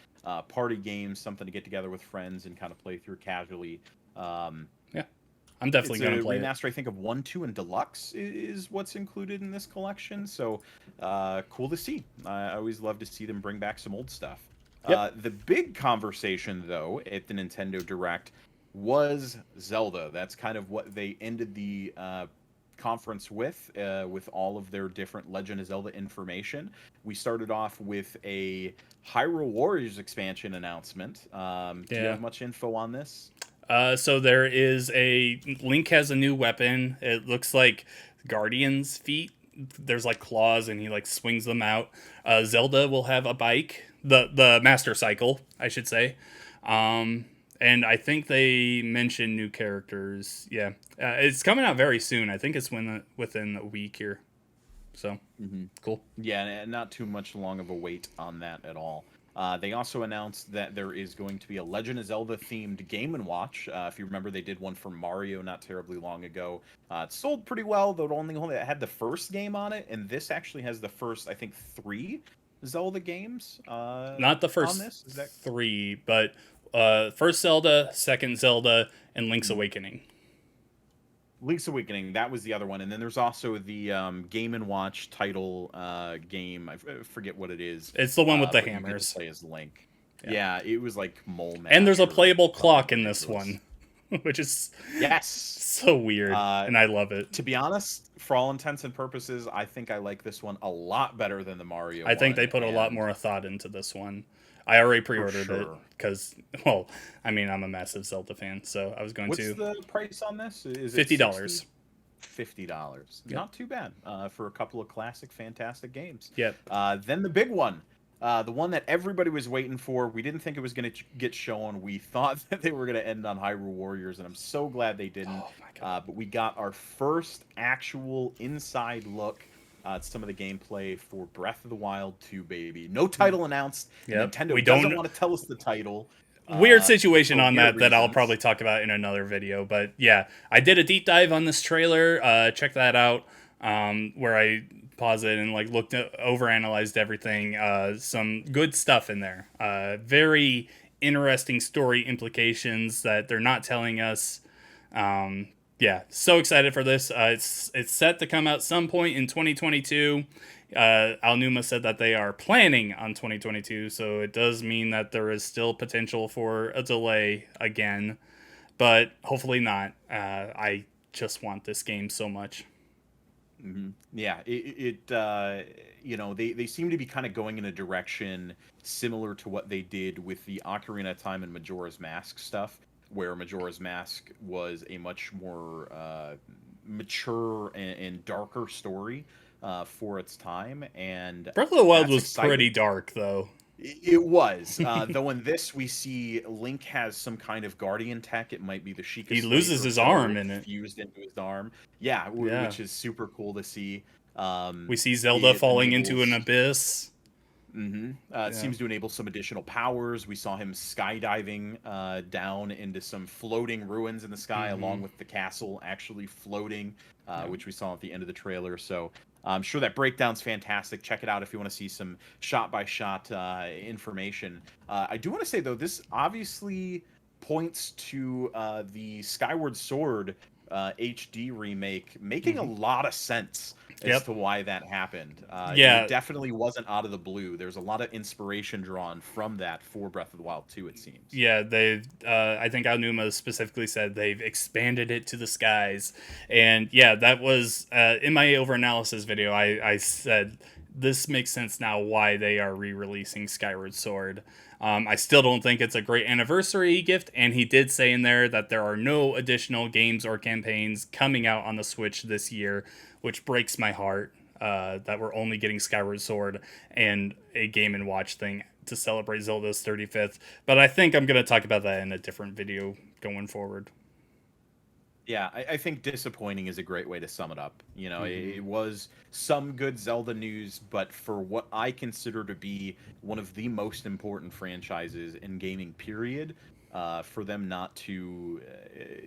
party games, something to get together with friends and kind of play through casually. Yeah, I'm definitely going to play remaster, I think, of 1, 2, and Deluxe is what's included in this collection. So cool to see. I always love to see them bring back some old stuff. Yep. The big conversation, though, at the Nintendo Direct was Zelda. That's kind of what they ended the conference with all of their different Legend of Zelda information. We started off with a Hyrule Warriors expansion announcement. Do you have much info on this? So there is Link has a new weapon. It looks like Guardian's feet. There's like claws and he like swings them out. Zelda will have a bike, the Master Cycle, I should say. And I think they mentioned new characters. Yeah, it's coming out very soon. I think it's within a week here. So cool. Yeah, and not too much long of a wait on that at all. They also announced that there is going to be a Legend of Zelda themed Game & Watch. If you remember, they did one for Mario not terribly long ago. It sold pretty well, though it only had the first game on it, and this actually has the first, I think, 3 Zelda games. Not the first on this? Is that 3, but first Zelda, second Zelda, and Link's Awakening. Link's Awakening, that was the other one. And then there's also the Game & Watch title game. I forget what it is. It's the one with the hammers. You play as Link. Yeah, it was like Mole Match. And there's a playable clock in this one, which is so weird, and I love it. To be honest, for all intents and purposes, I think I like this one a lot better than the Mario I think they put a lot more thought into this one. I already pre-ordered it because, well, I mean, I'm a massive Zelda fan, so I was going to. What's the price on this? Is it $50? $50. Yep. Not too bad for a couple of classic, fantastic games. Yep. Then the big one. The one that everybody was waiting for. We didn't think it was going to get shown. We thought that they were going to end on Hyrule Warriors, and I'm so glad they didn't. Oh my God. But we got our first actual inside look at some of the gameplay for Breath of the Wild 2, baby. No title announced. Yep. Nintendo doesn't want to tell us the title. Weird situation on that I'll probably talk about in another video. But yeah, I did a deep dive on this trailer. Check that out, where I paused it and like looked at, overanalyzed everything. Some good stuff in there. Very interesting story implications that they're not telling us. Yeah, so excited for this. It's set to come out some point in 2022. Alnuma said that they are planning on 2022, so it does mean that there is still potential for a delay again, but hopefully not. I just want this game so much. Yeah, you know, they seem to be kind of going in a direction similar to what they did with the Ocarina of Time and Majora's Mask stuff, where Majora's Mask was a much more mature and darker story for its time, and Breath of the Wild that's was pretty exciting. dark, though. It was, though. In this, we see Link has some kind of guardian tech. It might be the Sheikah He Slate loses or his bow arm in it. fused into his arm. Yeah, Yeah. which is super cool to see. We see Zelda It falling into an enables. abyss. It Yeah. seems to enable some additional powers. We saw him skydiving down into some floating ruins in the sky, Mm-hmm. along with the castle actually floating, Yeah. which we saw at the end of the trailer. So I'm sure that breakdown's fantastic. Check it out if you want to see some shot by shot information. I do want to say, though, this obviously points to the Skyward Sword HD remake making a Mm-hmm. lot of sense as Yep. to why that happened. It Yeah. definitely wasn't out of the blue. There's a lot of inspiration drawn from that for Breath of the Wild 2, it seems. Yeah, they. I think Aonuma specifically said they've expanded it to the skies, and yeah, that was in my over-analysis video. I said this makes sense now why they are re-releasing Skyward Sword. I still don't think it's a great anniversary gift, and he did say in there that there are no additional games or campaigns coming out on the Switch this year, which breaks my heart. That we're only getting Skyward Sword and a Game and Watch thing to celebrate Zelda's 35th. But I think I'm going to talk about that in a different video going forward. Yeah, I think disappointing is a great way to sum it up. You know, Mm-hmm. it was some good Zelda news, but for what I consider to be one of the most important franchises in gaming, period, for them not to,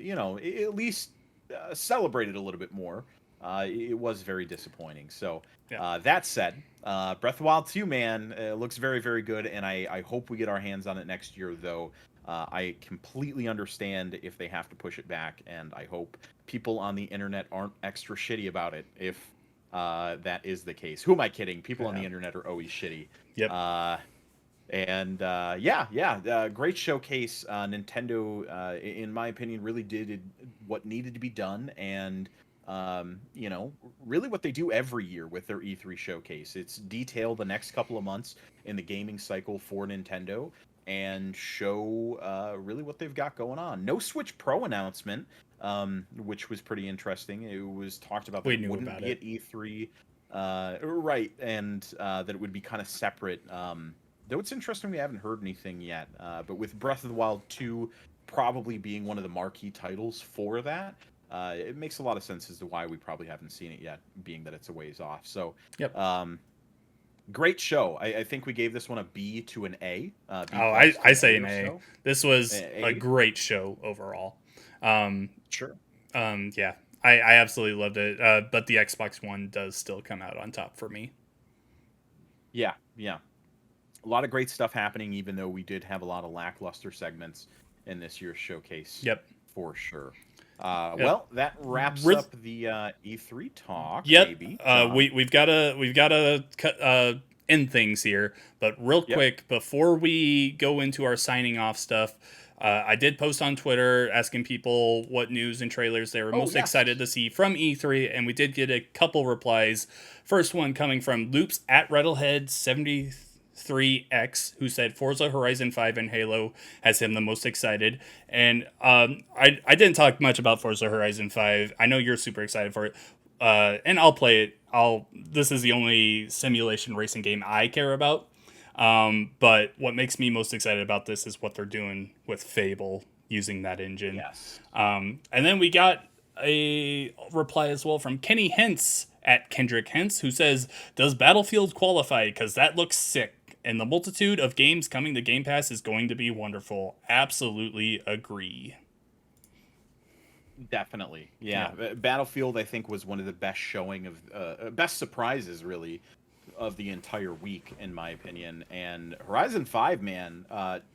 at least celebrate it a little bit more, it was very disappointing. So, Yeah. that said, Breath of the Wild 2, man, looks very, very good, and I hope we get our hands on it next year, though. I completely understand if they have to push it back, and I hope people on the internet aren't extra shitty about it if that is the case. Who am I kidding? People on the Yeah. internet are always shitty. Yep. Uh, great showcase. Nintendo, in my opinion, really did what needed to be done, and really what they do every year with their E3 showcase. It's detail the next couple of months in the gaming cycle for Nintendo and show really what they've got going on. No Switch Pro announcement, which was pretty interesting. It was talked about that We it knew wouldn't about be it. at E3, right, and that it would be kind of separate. Though it's interesting, we haven't heard anything yet. But with Breath of the Wild 2 probably being one of the marquee titles for that, it makes a lot of sense as to why we probably haven't seen it yet, being that it's a ways off. So, Yep. great show. I think we gave this one a B to an A, B Oh, plus I to an say A an or A. so. This was a A, great show overall. Um, sure. yeah, I absolutely loved it. But the Xbox One does still come out on top for me. Yeah, yeah. A lot of great stuff happening, even though we did have a lot of lackluster segments in this year's showcase, Yep. for sure. Yep. Well, that wraps Re- up the E3 talk, yep. baby. John. We've got to end things here, but real Yep. quick before we go into our signing off stuff, I did post on Twitter asking people what news and trailers they were Oh, most excited yes. to see from E3, and we did get a couple replies. First one coming from Loops at Rattlehead73X, who said Forza Horizon 5 and Halo has him the most excited. And I didn't talk much about Forza Horizon 5. I know you're super excited for it. And I'll play it. This is the only simulation racing game I care about. But what makes me most excited about this is what they're doing with Fable using that engine. Yes. And then we got a reply as well from Kenny Hentz at Kendrick Hentz, who says, "Does Battlefield qualify? Because that looks sick. And the multitude of games coming to Game Pass is going to be wonderful." Absolutely agree. Definitely. Yeah. Yeah. Battlefield, I think, was one of the best showing of best surprises, really, of the entire week, in my opinion. And Horizon 5, man,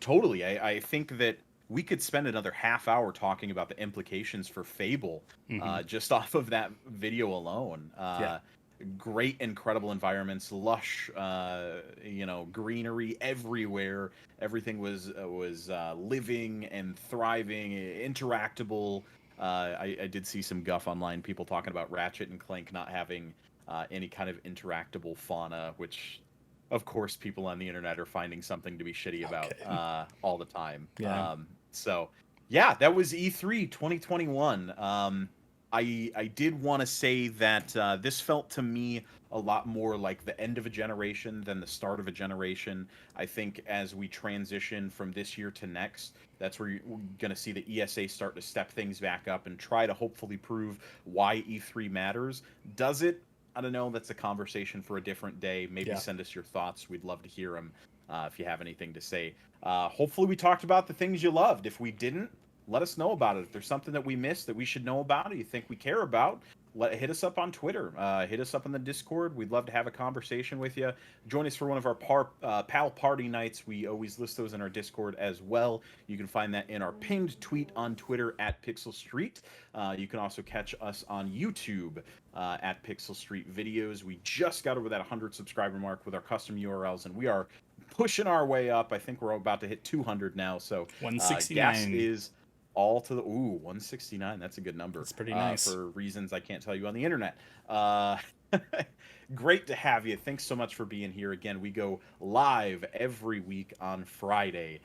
totally. I think that we could spend another half hour talking about the implications for Fable Mm-hmm. just off of that video alone. Yeah. Great, incredible environments, lush, greenery everywhere. Everything was living and thriving, interactable. I did see some guff online, people talking about Ratchet and Clank not having any kind of interactable fauna, which, of course, people on the internet are finding something to be shitty about Okay. all the time. Yeah. So, yeah, that was E3 2021. I did want to say that this felt to me a lot more like the end of a generation than the start of a generation. I think as we transition from this year to next, that's where we're going to see the ESA start to step things back up and try to hopefully prove why E3 matters. Does it? I don't know. That's a conversation for a different day. Maybe Yeah. send us your thoughts. We'd love to hear them if you have anything to say. Hopefully, we talked about the things you loved. If we didn't, let us know about it. If there's something that we missed that we should know about, or you think we care about, hit us up on Twitter. Hit us up on the Discord. We'd love to have a conversation with you. Join us for one of our pal party nights. We always list those in our Discord as well. You can find that in our pinned tweet on Twitter at Pixel Street. You can also catch us on YouTube at Pixel Street Videos. We just got over that 100 subscriber mark with our custom URLs, and we are pushing our way up. I think we're about to hit 200 now. So gas 169. is all to the 169. That's a good number. That's pretty nice. For reasons I can't tell you on the internet. Great to have you. Thanks so much for being here again. We go live every week on Friday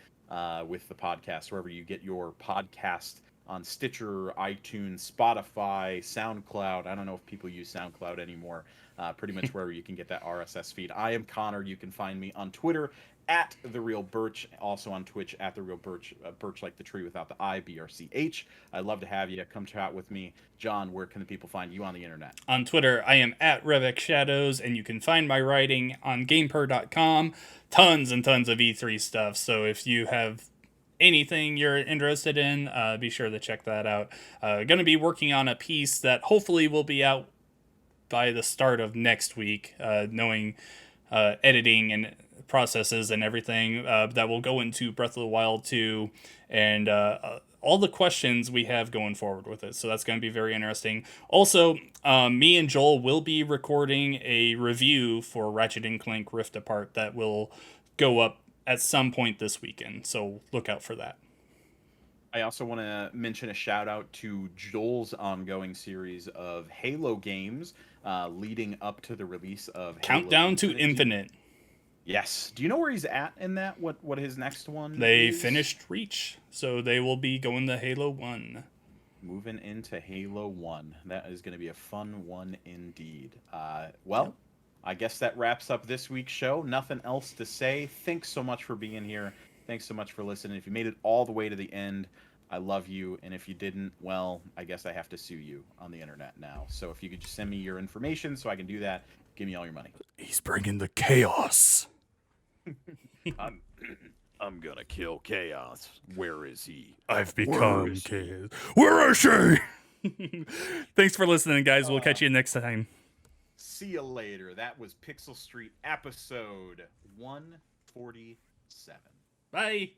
with the podcast, wherever you get your podcast, on Stitcher, iTunes, Spotify, SoundCloud. I don't know if people use SoundCloud anymore. Pretty much wherever you can get that RSS feed. I am Connor. You can find me on Twitter at The Real Birch, also on Twitch at The Real Birch, Birch like the tree without the I, BRCH. I'd love to have you. Come chat with me. John, where can the people find you on the internet? On Twitter, I am at Revek Shadows, and you can find my writing on GamePer.com. Tons and tons of E3 stuff, so if you have anything you're interested in, be sure to check that out. Going to be working on a piece that hopefully will be out by the start of next week, knowing editing and processes and everything that will go into Breath of the Wild 2 and all the questions we have going forward with it. So that's going to be very interesting. Also, me and Joel will be recording a review for Ratchet and Clank Rift Apart that will go up at some point this weekend. So look out for that. I also want to mention a shout out to Joel's ongoing series of Halo games leading up to the release of Countdown Halo to Infinite. Yes. Do you know where he's at in that? What his next one They is? finished Reach, so they will be going to Halo 1. Moving into Halo 1. That is going to be a fun one indeed. Well, I guess that wraps up this week's show. Nothing else to say. Thanks so much for being here. Thanks so much for listening. If you made it all the way to the end, I love you. And if you didn't, well, I guess I have to sue you on the internet now. So if you could just send me your information so I can do that, give me all your money. He's bringing the chaos. I'm gonna kill Chaos. Where is he? I've become chaos. Where is she? Thanks for listening, guys. We'll catch you next time. See you later. That was Pixel Street episode 147. Bye.